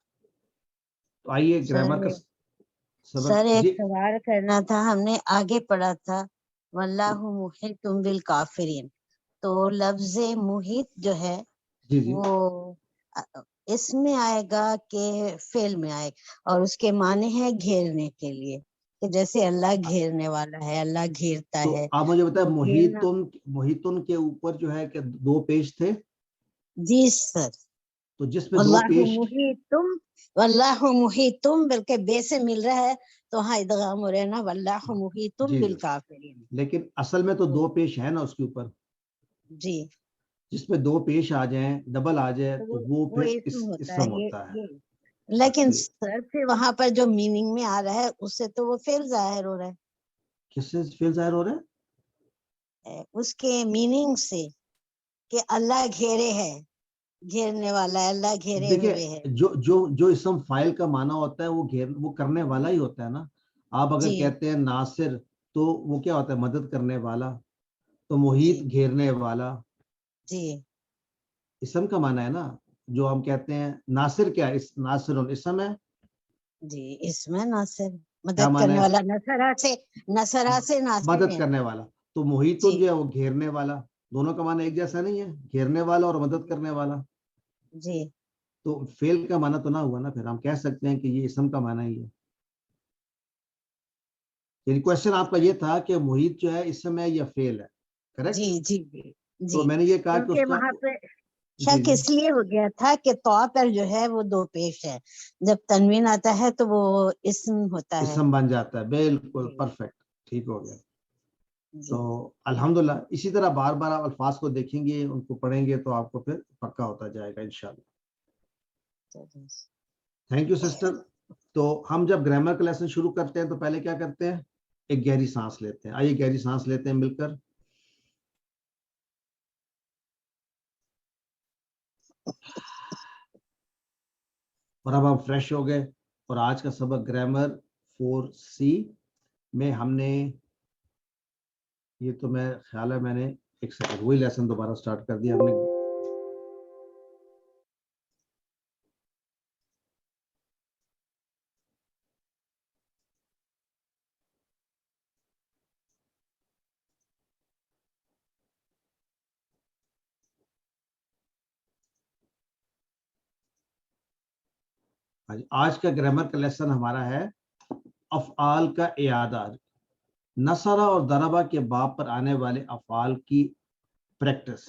تو آئیے گرامر کا سبق. سر ایک سوال کرنا تھا. ہم نے آگے پڑھا تھا واللہ محیط بالکافرین، تو لفظ محیط جو ہے جی جی وہ اس میں آئے گا کہ فعل میں آئے گا، اور اس کے معنی ہے گھیرنے کے لیے، کہ جیسے اللہ گھیرنے والا ہے، اللہ گھیرتا تو ہے. آپ مجھے بتائیں تو گھیرنا، محیطن کے اوپر جو ہے کہ 2 پیش تھے. جی سر. تو جس میں 2 اللہ پیش، محیطم، واللہ محیطم بلکہ بے سے مل رہا ہے تو ہاں ادغام ہو رہا ہے نا، واللہ محیطم جی بالکافرین. لیکن اصل میں تو 2 پیش ہے نا اس کے اوپر. جی جس میں 2 پیش آ جائیں، ڈبل آ جائے تو وہ وہ پھر اسم ہوتا ہے. اسم ہوتا ہے. لیکن اچھا، سر پھر وہاں پر جو میننگ میں آ رہا ہے اس سے تو وہ فعل ظاہر ہو رہا کس سے فعل ظاہر ہو رہا ہے؟ ہے، اس کے میننگ سے کہ اللہ گھیرے ہے، گھیرنے والا ہے، اللہ گھیرے ہوئے ہے. دیکھیں جو اسم فاعل کا معنی ہوتا ہے وہ کرنے والا ہی ہوتا ہے نا. آپ اگر جی کہتے ہیں ناصر تو وہ کیا ہوتا ہے؟ مدد کرنے والا. تو جی محیط گھیرنے والا جی اسم کا معنی ہے نا. جو ہم کہتے ہیں ناصر، کیا ناصر اسم ہے؟ جی اس میں ناصر کیا مدد معنی کرنے ہے؟ والا، نصرہ سے ناصر مدد ہے. کرنے والا. تو محیطن جی جو ہے وہ گھیرنے والا. دونوں کا معنی ایک جیسا نہیں ہے، گھیرنے والا اور مدد کرنے والا. جی تو فعل کا معنی تو نہ ہوا نا. پھر ہم کہہ سکتے ہیں کہ یہ اسم کا معنی ہی ہے. یعنی کوشچن آپ کا یہ تھا کہ محیط جو ہے اسم ہے یا فعل ہے، کریکٹ؟ جی جی تو جی میں نے یہ کہا کہ اس کیونکہ کا وہاں پہ جی شک جی اس لیے ہو گیا تھا کہ طا پر جو ہے وہ 2 پیش ہے، جب تنوین آتا ہے تو وہ اسم ہوتا ہے. اسم بن جاتا ہے. بالکل جی پرفیکٹ، ٹھیک ہو گیا. جی تو الحمدللہ اسی طرح بار بار آپ الفاظ کو دیکھیں گے، ان کو پڑھیں گے تو آپ کو پھر پکا ہوتا جائے گا انشاءاللہ. Thank you sister. تو ہم جب گرامر کا لیسن شروع کرتے ہیں تو پہلے کیا کرتے ہیں؟ ایک گہری سانس لیتے ہیں. آئیے گہری سانس لیتے ہیں مل کر. اور اب ہم فریش ہو گئے. اور آج کا سبق گرامر 4C میں ہم نے یہ تو میں خیال ہے میں نے ایک سیکنڈ وہی لیسن دوبارہ سٹارٹ کر دیا ہم نے. آج کا گرامر کا لیسن ہمارا ہے افعال کا اعادہ. نصرہ اور ضربہ کے باب پر آنے والے افعال کی پریکٹس.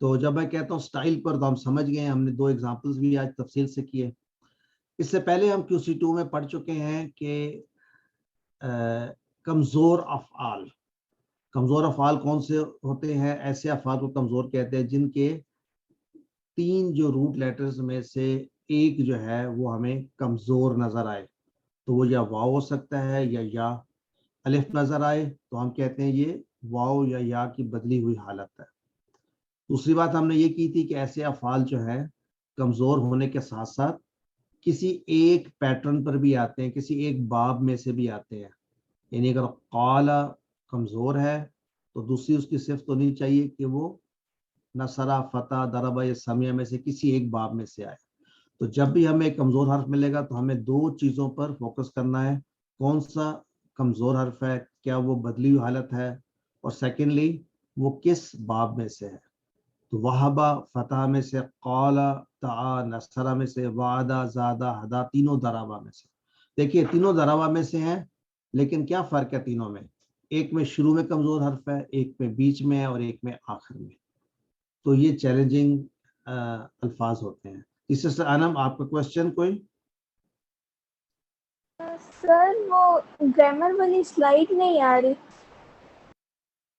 تو جب میں کہتا ہوں سٹائل پر تو ہم سمجھ گئے. ہم نے 2 ایگزامپلز بھی آج تفصیل سے کیے. اس سے پہلے ہم QC2 میں پڑھ چکے ہیں کہ کمزور افعال. کمزور افعال کون سے ہوتے ہیں؟ ایسے افعال کو کمزور کہتے ہیں جن کے 3 جو روٹ لیٹرز میں سے ایک جو ہے وہ ہمیں کمزور نظر آئے. تو وہ یا واو ہو سکتا ہے یا الف نظر آئے تو ہم کہتے ہیں یہ واو یا کی بدلی ہوئی حالت ہے. دوسری بات ہم نے یہ کی تھی کہ ایسے افعال جو ہے کمزور ہونے کے ساتھ ساتھ کسی ایک پیٹرن پر بھی آتے ہیں، کسی ایک باب میں سے بھی آتے ہیں. یعنی اگر قال کمزور ہے تو دوسری اس کی صفت تو نہیں چاہیے کہ وہ نصرہ، فتح، ضربہ یا سمیہ میں سے کسی ایک باب میں سے آئے. تو جب بھی ہمیں ایک کمزور حرف ملے گا تو ہمیں 2 چیزوں پر فوکس کرنا ہے. کون سا کمزور حرف ہے، کیا وہ بدلی ہوئی حالت ہے، اور سیکنڈلی وہ کس باب میں سے ہے. تو وہبہ فتح میں سے، قال، تعا نصرہ میں سے، وعدہ، زادہ، ہدا تینوں ضربہ میں سے. دیکھیے تینوں ضربہ میں سے ہیں لیکن کیا فرق ہے تینوں میں؟ ایک میں شروع میں کمزور حرف ہے، ایک میں بیچ میں ہے، اور ایک میں آخر میں. تو یہ چیلنجنگ الفاظ ہوتے ہیں. سسٹر انم آپ کا کوشچن کوئی؟ سر وہ گرامر والی سلائیڈ نہیں آ رہی.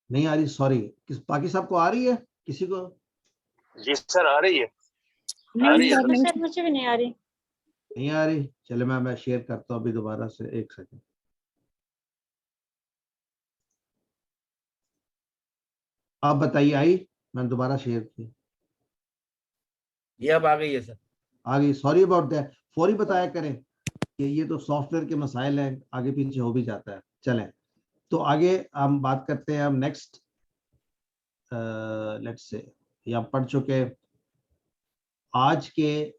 نہیں آ رہی؟ سوری. باقی سب کو آ رہی ہے؟ کسی کو؟ جی سر آ رہی ہے. نہیں سر مجھے بھی نہیں آ رہی. نہیں آ رہی؟ چلے میں شیئر کرتا ہوں ابھی دوبارہ سے. ایک سیکنڈ. آپ بتائیے آئی؟ میں نے دوبارہ شیئر کی. یہ اب آ گئی ہے سر. آ گئی. Sorry about that. فوری بتایا کریں کہ یہ تو سافٹ ویئر کے مسائل ہیں، آگے پیچھے ہو بھی جاتا ہے. چلیں تو آگے ہم بات کرتے ہیں. ہم نیکسٹ لیٹس سے یہ ہم پڑھ چکے. آج کے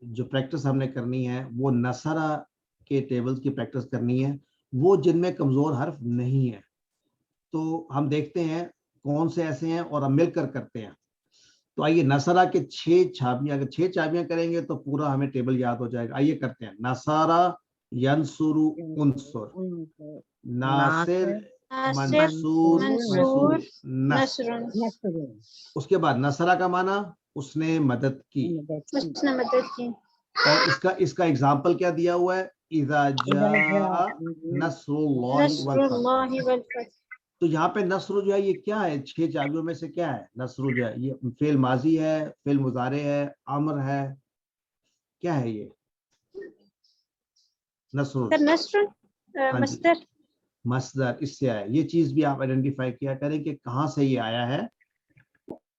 جو پریکٹس ہم نے کرنی ہے وہ نصرہ کے ٹیبلز کی پریکٹس کرنی ہے، وہ جن میں کمزور حرف نہیں ہے. تو ہم دیکھتے ہیں کون سے ایسے ہیں اور ہم مل کر کرتے ہیں. تو آئیے نصرہ کے 6 چھابیاں، اگر 6 چھابیاں کریں گے تو پورا ہمیں ٹیبل یاد ہو جائے گا. آئیے کرتے ہیں. نصرہ ینصر انصر، ناصر منصور منصور نصر. نصر، اس کے بعد نصرہ کا معنی اس نے مدد کی، اس نے مدد کی. اور اس کا اگزامپل کیا دیا ہوا ہے؟ اذا جاء نصر اللہ نصر والفتح. اللہ والفتح. تو یہاں پہ نصر جو ہے یہ کیا ہے؟ 6 چابیوں میں سے کیا ہے؟ نصر جو ہے یہ فعل ماضی ہے، فعل مضارع ہے، امر ہے، کیا ہے یہ نصر؟ سر نصر ہاں جی، مصدر. مصدر اس سے آیا. یہ چیز بھی آپ آئیڈینٹیفائی کیا کریں کہ کہاں سے یہ آیا ہے.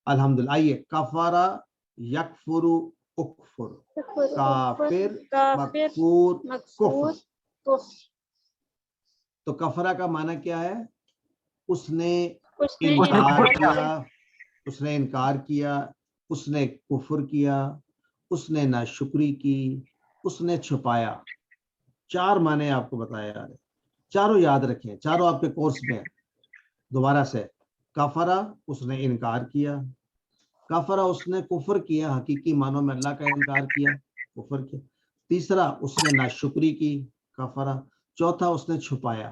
الحمدللہ. آئیے کفارا یکفر اکفر، کافر مکفور مکفور کفر. تو کفرا کا معنی کیا ہے؟ اس نے اس نے انکار کیا، اس نے انکار کیا، اس نے کفر کیا، اس نے ناشکری کی، اس نے چھپایا. 4 معنی آپ کو بتایا جا رہے، چاروں یاد رکھیں، چاروں آپ کے کورس میں ہیں. دوبارہ سے، کفرا اس نے انکار کیا، کفرا اس نے کفر کیا، حقیقی معنوں میں اللہ کا انکار کیا، کفر کیا. تیسرا اس نے ناشکری کی، کفرا. چوتھا اس نے چھپایا،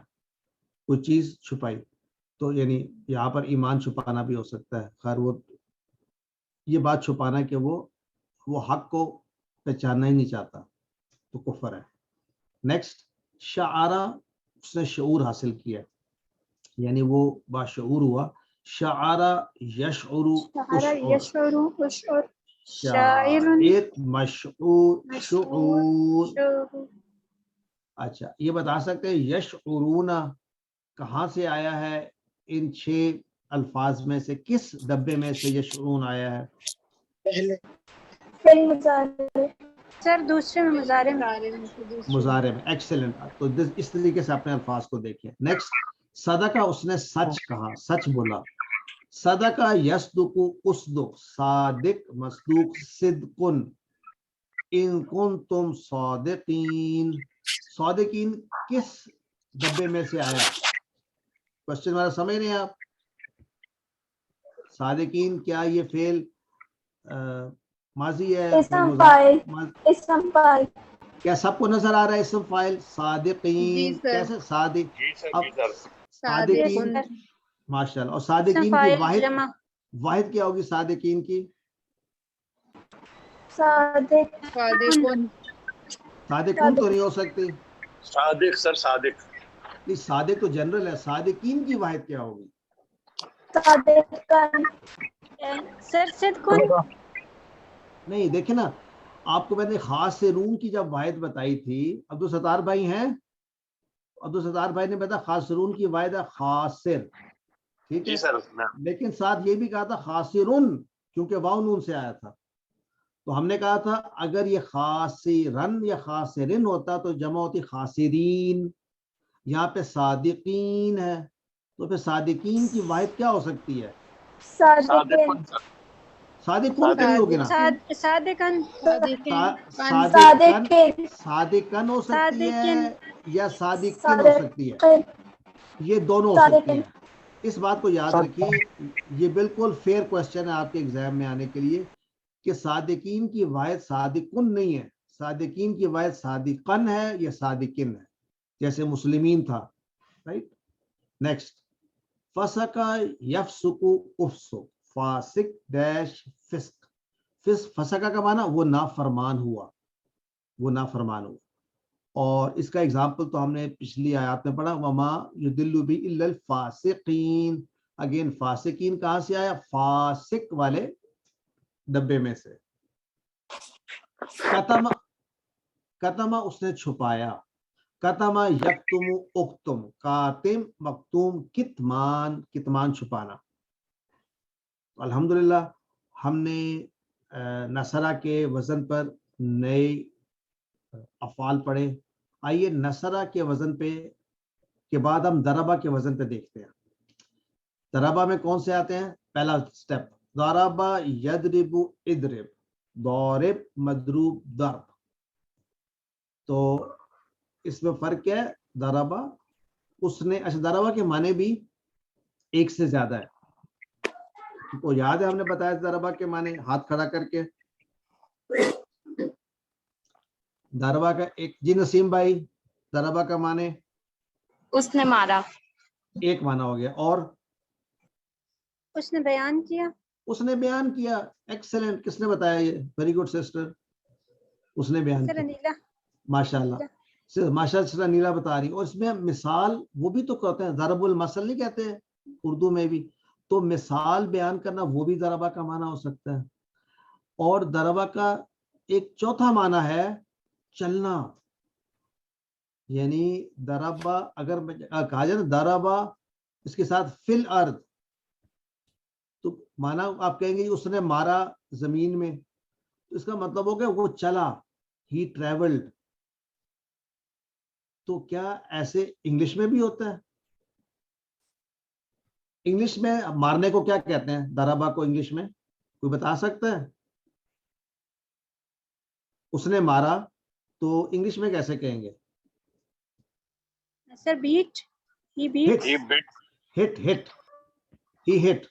کوئی چیز چھپائی. تو یعنی یہاں پر ایمان چھپانا بھی ہو سکتا ہے. خیر وہ یہ بات چھپانا کہ وہ حق کو پہچاننا ہی نہیں چاہتا، تو کفر ہے. نیکسٹ شعارہ، اس نے شعور حاصل کیا، یعنی وہ باشعور ہوا. شعارہ یشعر اشعر، یشعر اشعر، شاعر مشعور شعور. شعور. اچھا یہ بتا سکتے ہیں یشعرون کہاں سے آیا ہے؟ ان 6 الفاظ میں سے کس ڈبے میں سے یشعرون آیا ہے؟ فعل مضارع. سر دوسرے میں مضارع مضارع میں. ایکسلنٹ. تو اس طریقے سے اپنے الفاظ کو دیکھیں. نیکسٹ صدقہ، اس نے سچ کہا، سچ بولا. صدقہ یصدق اصدق، صادق مصدوق صدقن، ان کنتم صادقین. صادقین کس ڈبے میں سے آیا؟ کوشچن والا سمجھ رہے ہیں آپ؟ صادقین کیا یہ فعل ماضی ہے؟ اسم فاعل. اسم فاعل. کیا سب کو نظر آ رہا ہے اسم فاعل؟ صادقین کیسے؟ صادق. جی سر اب جی سر. صادقین، ماشاءاللہ. اور صادقین کی واحد کیا ہوگی؟ صادقین کی صادق. صادقون تو نہیں ہو سکتی. صادق سر صادق. نہیں صادق تو جنرل ہے، صادقین کی واحد کیا ہوگی؟ صادق. سر صدقن. نہیں دیکھیں نا، آپ کو میں نے خاص سے رون کی جب واحد بتائی تھی، عبدالستار بھائی ہیں، عبدالستار بھائی نے بتایا خاصرون کی واحد ہے خاصر، ٹھیک ہے. جی سر. لیکن ساتھ یہ بھی کہا تھا خاصرون، کیونکہ واو نون سے آیا تھا. تو ہم نے کہا تھا اگر یہ خاصرن یا خاصرن ہوتا تو جمع ہوتی خاصرین. یہاں پہ صادقین ہے، تو پھر صادقین کی واحد کیا ہو سکتی ہے؟ صادقین. صادقون تو نہیں ہوگی نا، صادقن. صادقن ہو سکتی ہے یا صادقین ہو سکتی ہے، یہ دونوں ہو سکتی ہیں. اس بات کو یاد رکھیے، یہ بالکل فیئر کوشچن ہے آپ کے ایگزام میں آنے کے لیے کہ صادقین کی واحد صادقن نہیں ہے، صادقین کی واحد صادقن ہے یا صادقن ہے، جیسے مسلمین تھا. رائٹ. نیکسٹ فسقہ یفسق افسق، فاسق ڈیش فسق. فسقہ کا معنی وہ نافرمان ہوا، وہ نافرمان ہوا. اور اس کا اگزامپل تو ہم نے پچھلی آیات میں پڑھا، وما یضل بہ الا الفاسقین. اگین فاسقین کہاں سے آیا؟ فاسق والے ڈبے میں سے. کتم اس نے چھپایا، کتم یکتم اکتم، کاتم مکتوم کتمان، کتمان چھپانا. الحمدللہ ہم نے نصرہ کے وزن پر نئے افعال پڑھے. آئیے نصرہ کے وزن پہ کے بعد ہم ضربہ کے وزن پہ دیکھتے ہیں. ضربہ میں کون سے آتے ہیں؟ پہلا سٹیپ ضربہ یضرب اضرب، ضارب مضروب ضرب. تو اس میں فرق کیا ہے؟ ضربہ اس نے، اچھا ضربہ کے معنی بھی ایک سے زیادہ ہے. تو یاد ہے ہم نے بتایا ضربہ کے معنی ہاتھ کھڑا کر کے. ضربہ کا ایک جی نسیم بھائی ضربہ کا معنی اس نے مارا. ایک معنی ہو گیا. اور اس نے بیان کیا. اس نے بیان کیا. ایکسلنٹ. کس نے بتایا یہ؟ Very good sister. اس نے بیان کیا. نیلا. ماشاء اللہ ماشاء اللہ نیلا بتا رہی. اور اس میں مثال وہ بھی تو کہتے ہیں ضرب المثل نہیں کہتے ہیں اردو میں بھی. تو مثال بیان کرنا وہ بھی ضربہ کا معنی ہو سکتا ہے. اور ضربہ کا ایک چوتھا معنی ہے چلنا. یعنی ضربہ اگر کہا جائے نا ضربہ اس کے ساتھ فل ارض تو معنی آپ کہیں گے اس نے مارا زمین میں. تو اس کا مطلب ہو گیا وہ چلا. ہی ٹریولڈ. تو کیا ایسے انگلش میں بھی ہوتا ہے؟ انگلش میں مارنے کو کیا کہتے ہیں؟ ضربہ کو انگلش میں کوئی بتا سکتا ہے؟ اس نے مارا تو انگلش میں کیسے کہیں گے؟ سر بیٹ. ہی بیٹ. ہٹ. ہی ہٹ.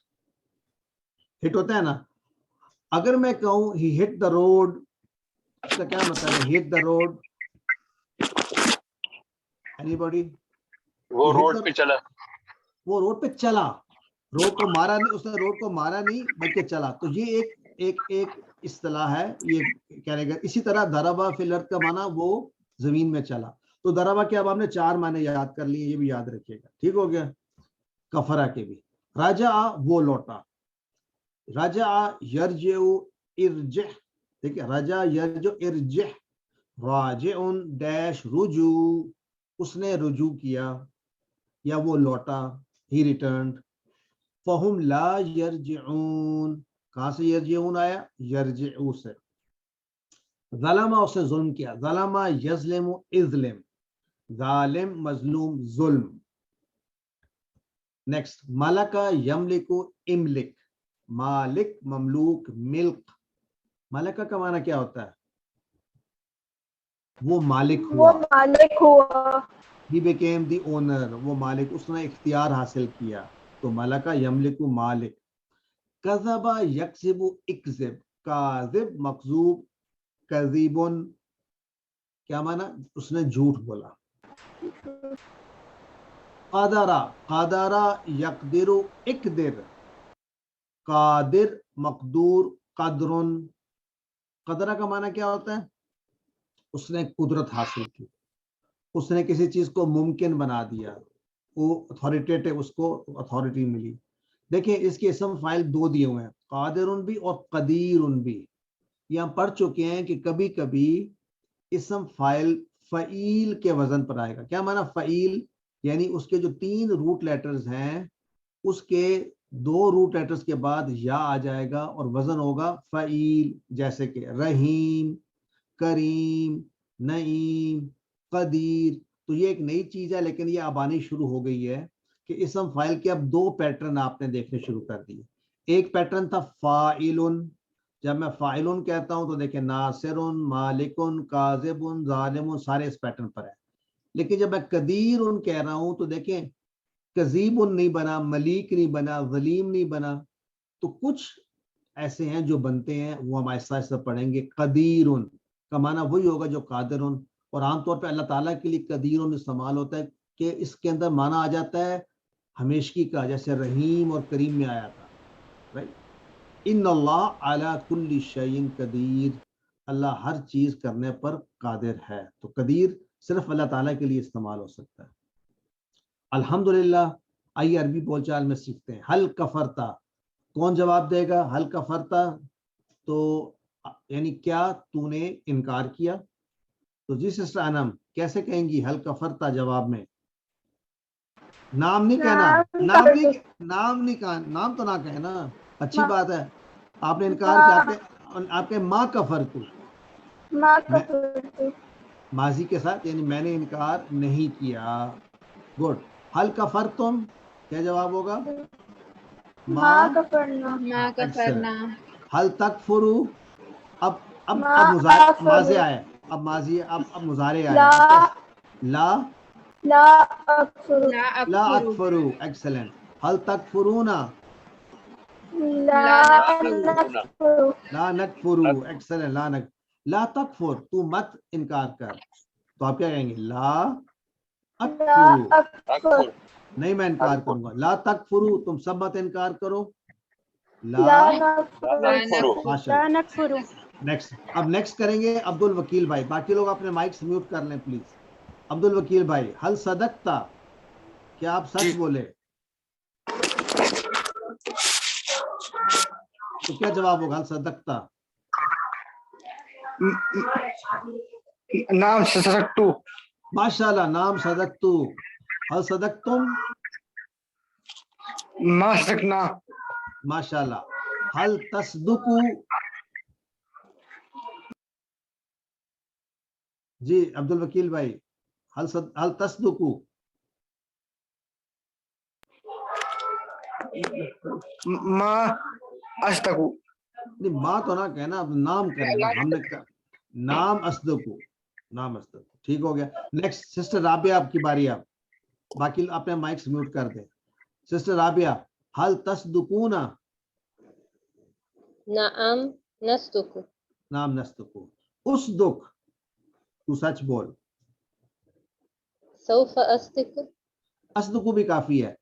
ہٹ ہوتا ہے نا. اگر میں کہوں ہی ہٹ دا روڈ اس کا کیا مطلب ہے؟ ہٹ دا روڈ. Any body? وہ روڈ پہ چلا. وہ روڈ پہ چلا. روڈ کو مارا نہیں. اس نے روڈ کو مارا نہیں بلکہ چلا. تو یہ ایک اصطلاح ہے یہ کہنے کا. اسی طرح ضربہ فی الارض کا معنی وہ زمین میں چلا. تو ضربہ کے اب ہم نے 4 معنی یاد کر لیے. یہ بھی یاد رکھیے گا. ٹھیک ہو گیا. کفرا کے بھی. رجع وہ لوٹا. رجع یرجع ارجع. ٹھیک ہے. رجع یرجع ارجع. راجع ڈیش رجوع. اس نے رجوع کیا یا وہ لوٹا. ہی ریٹرنڈ. فہم لا یرجعون. کہاں سے یرجعون آیا؟ یرجعو سے. ظلم اس نے ظلم کیا. ظلم یظلم اظلم. ظالم مظلوم ظلم. نیکسٹ ملک یملک املک. مالک مملوک ملک. ملک کا معنی کیا ہوتا ہے؟ وہ مالک وہ ہوا. مالک ہوا. He became the owner. وہ مالک. اس نے اختیار حاصل کیا. تو ملک یملک مالک. کذب یکذب اکذب. کاذب مکذوب. کذیبن کیا معنی؟ اس نے جھوٹ بولا. قدر یقدر اقدر. قادر مقدور قدر. قدرہ کا معنی کیا ہوتا ہے؟ اس نے قدرت حاصل کی. اس نے کسی چیز کو ممکن بنا دیا. وہ اتھارٹیٹیو اس کو اتھارٹی ملی. دیکھیں اس کے اسم فائل 2 دیے ہوئے ہیں. قادر بھی اور قدیر بھی. یہ ہم پڑھ چکے ہیں کہ کبھی کبھی اسم فائل فعیل کے وزن پر آئے گا. کیا معنی فعیل؟ یعنی اس کے جو 3 روٹ لیٹرز ہیں اس کے 2 روٹ لیٹرز کے بعد یا آ جائے گا اور وزن ہوگا فعیل. جیسے کہ رحیم، کریم، نعیم، قدیر. تو یہ ایک نئی چیز ہے لیکن یہ اب آنی شروع ہو گئی ہے کہ اسم فاعل کے اب 2 پیٹرن آپ نے دیکھنے شروع کر دیے. ایک پیٹرن تھا فاعلن. جب میں فاعلن کہتا ہوں تو دیکھیں ناصرن، مالکن، کاذبن، ظالمن سارے اس پیٹرن پر ہیں. لیکن جب میں قدیرن کہہ رہا ہوں تو دیکھیں کذیبن نہیں بنا، ملیک نہیں بنا، ظلیم نہیں بنا. تو کچھ ایسے ہیں جو بنتے ہیں وہ ہم آہستہ آہستہ پڑھیں گے. قدیرن کا معنی وہی ہوگا جو قادرن. اور عام طور پہ اللہ تعالیٰ کے لیے قدیرن استعمال ہوتا ہے کہ اس کے اندر معنی آ جاتا ہے ہمیشگی کا، جیسے رحیم اور کریم میں آیا تھا. رائٹ. ان اللہ علی کل شیء قدیر. اللہ ہر چیز کرنے پر قادر ہے. تو قدیر صرف اللہ تعالیٰ کے لیے استعمال ہو سکتا ہے. الحمدللہ. آئیے عربی بول چال میں سیکھتے ہیں. حل کفرتا. کون جواب دے گا؟ حل کفرتا تو یعنی کیا تو نے انکار کیا؟ تو جی سسٹر انم کیسے کہیں گی حل کفرتا جواب میں؟ نام نہیں کہنا. نام نہیں کہنا. نام تو نہ کہنا. اچھی بات ہے. آپ نے انکار کیا؟ آپ کے ماں کفر تو ماضی کے ساتھ یعنی میں نے انکار نہیں کیا. گڈ. حل کفر تم کیا جواب ہوگا؟ ماں کفرنا. حل تکفرو. اب ماضی آیا. اب ماضی اب مضارع آیا. لا اکفرو. ایکسلنٹ. حل تکفرونا. لا نكفر لا نکفرو. ایکسلنٹ. لا تکفر, تو مت انکار کر. تو آپ کیا کہیں گے؟ لا لا اکفرو. أكفر نہیں میں انکار کروں گا. لا تکفرو, تم سب مت انکار کرو. لا لا نكفر ماشاء لا اللہ. نکفر. نیکسٹ. اب نیکسٹ کریں گے عبد الوکیل بھائی. باقی لوگ اپنے مائکس میوٹ کر لیں پلیز. عبد الوکیل بھائی, حل صدقتا, کیا آپ سچ بولے؟ تو کیا جواب ہوگا؟ حل صدقتا. نام صدقتو. ماشاءاللہ, نام صدقتو. حل صدقتم. ما صدقنا. ماشاءاللہ. حل تصدقو. جی عبد الوکیل بھائی, حل تصدقو. ما اصدقو. نہیں ماں تو نہ کہنا, اب نام کریں نا. ہم نے نام اصدقو. نام اصدقو. ٹھیک ہو گیا. نیکسٹ سسٹر رابعہ, آپ کی باری. آپ باقی اپنے مائکس میوٹ کر دیں. سسٹر رابعہ, حل تصدقون. نعم نصدق. نام نصدقو. اصدق, تو سچ بول. سوف أصدق. اصدقو بھی کافی ہے.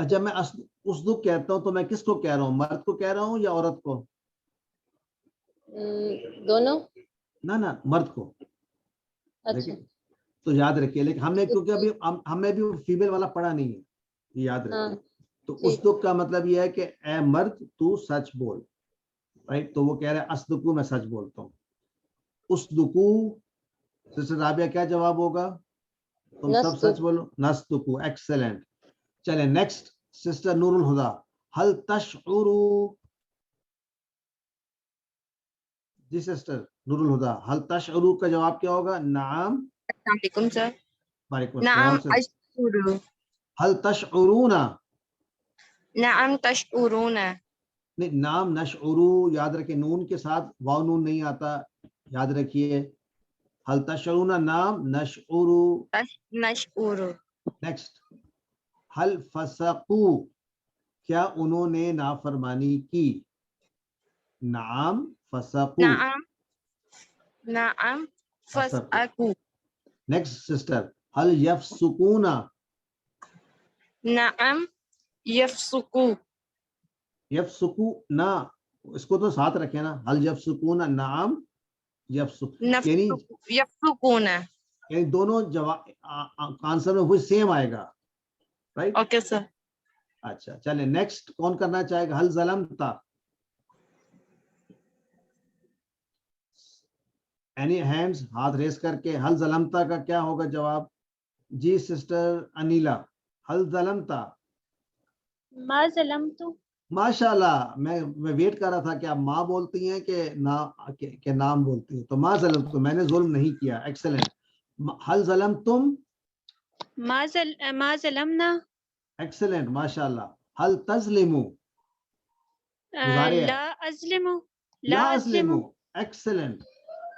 جب میں اصدق کہتا ہوں تو میں کس کو کہہ رہا ہوں؟ مرد کو کہہ رہا ہوں یا عورت کو؟ دونوں. نہ مرد کو. اچھا. دیکھیں تو یاد رکھیے, لیکن ہم نے کیونکہ ابھی ہمیں بھی فیمیل والا پڑھا نہیں ہے, یہ یاد رکھیے. تو اصدق کا مطلب یہ ہے کہ اے مرد تو سچ بول. رائٹ, تو وہ کہہ رہے ہیں اصدقو, میں سچ بولتا ہوں. اصدقو. سسٹر رابعہ کیا جواب ہوگا؟ تم سب سچ بولو. نصدقو. ایکسلنٹ. چلیں نیکسٹ. سسٹر نور الہدا, حل تشعرو. جی سسٹر نور الہدا, حل تشعرو کا جواب کیا ہوگا؟ نعم. السلام علیکم سر. وعلیکم نعم السلام. اشعر. حل تشعرون. نعم تشعرون. نہیں, نام نشعرو یاد رکھیں, نون کے ساتھ واو نون نہیں آتا, یاد رکھیے. حل تشعرون, نام نشعرو. نشعر. نیکسٹ. حل فسقو, کیا انہوں نے نافرمانی کی؟ نعم فسقو. نعم نعم فسقو. نیکسٹ سسٹر, حل یفسقون. نعم یفسقو. یفسقو نہ, اس کو تو ساتھ رکھے نا. حل یفسقون. نعم یفسق, یعنی یفسقون. دونوں جواب آنسر میں وہی سیم آئے گا. رائٹ. Okay sir. اچھا چلیں نیکسٹ. کون کرنا چاہے گا؟ حل ظلمتا. اینی ہینڈز, ہاتھ ریز کر کے. حل ظلمتا کا کیا ہوگا جواب؟ جی سسٹر انیلا, حل ظلمتا. ما ظلمت. ماشاء اللہ, میں ویٹ کر رہا تھا کہ آپ ماں بولتی ہیں کہ نام بولتی ہیں. تو ما ظلمت, میں نے ظلم نہیں کیا. ایکسلنٹ. حل ظلمتم. ما ظلمنا. ایکسلنٹ ماشاء اللہ. حل تظلمو. لا أظلم. لا أظلم. ایکسلنٹ.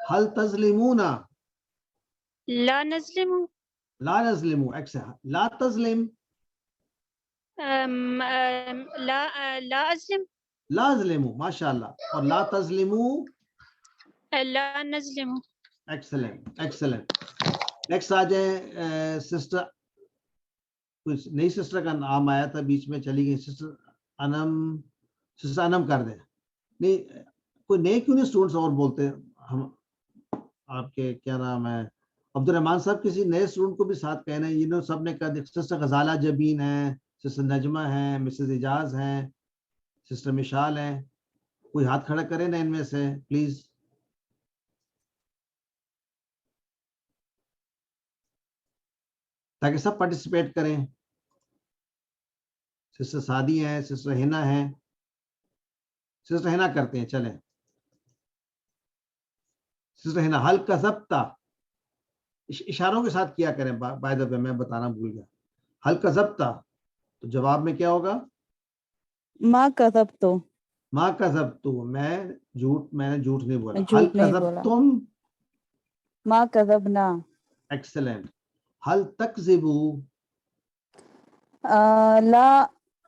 حل تظلمون. لا نظلم. لا نظلم. ایکسلنٹ. لا تظلم. لا أظلم. لا اظلم. ماشاء اللہ. اور لا تظلمو. لا نظلم. Excellent excellent. نیکسٹ آ جائیں سسٹر. کچھ نئی سسٹر کا نام آیا تھا بیچ میں, چلی گئی. سسٹر انم. سسٹر انم کر دیں. نہیں کوئی نئے کیوں نہیں اسٹوڈنٹس اور بولتے؟ ہم آپ کے کیا نام ہے, عبد الرحمان صاحب, کسی نئے اسٹوڈنٹ کو بھی ساتھ کہنا ہے. یہ سب نے کہا. سسٹر غزالہ جبین ہیں, سسٹر نجمہ ہیں, مسز اجاز ہیں, سسٹر مشال ہیں. کوئی ہاتھ کھڑا کرے نا ان میں سے پلیز. تاکہ سب پارٹیسپیٹ کریں. سسٹر سعدی ہیں, سسٹر ہنا ہیں. سسٹر ہنا کرتے ہیں. چلیں سسٹر ہنا. حل کذبتا. اشاروں کے ساتھ کیا کریں. بائی دا وے میں بتانا بھول گیا. حل کذبتا, تو جواب میں کیا ہوگا؟ ما کذبتو. ما کذبتو, میں نے جھوٹ نہیں بولا. حل کذبتم. ما کذبنا. ایکسلنٹ. حل تکذبو. لا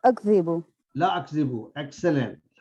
اکذبو. لا اکذبو. ایکسلنٹ.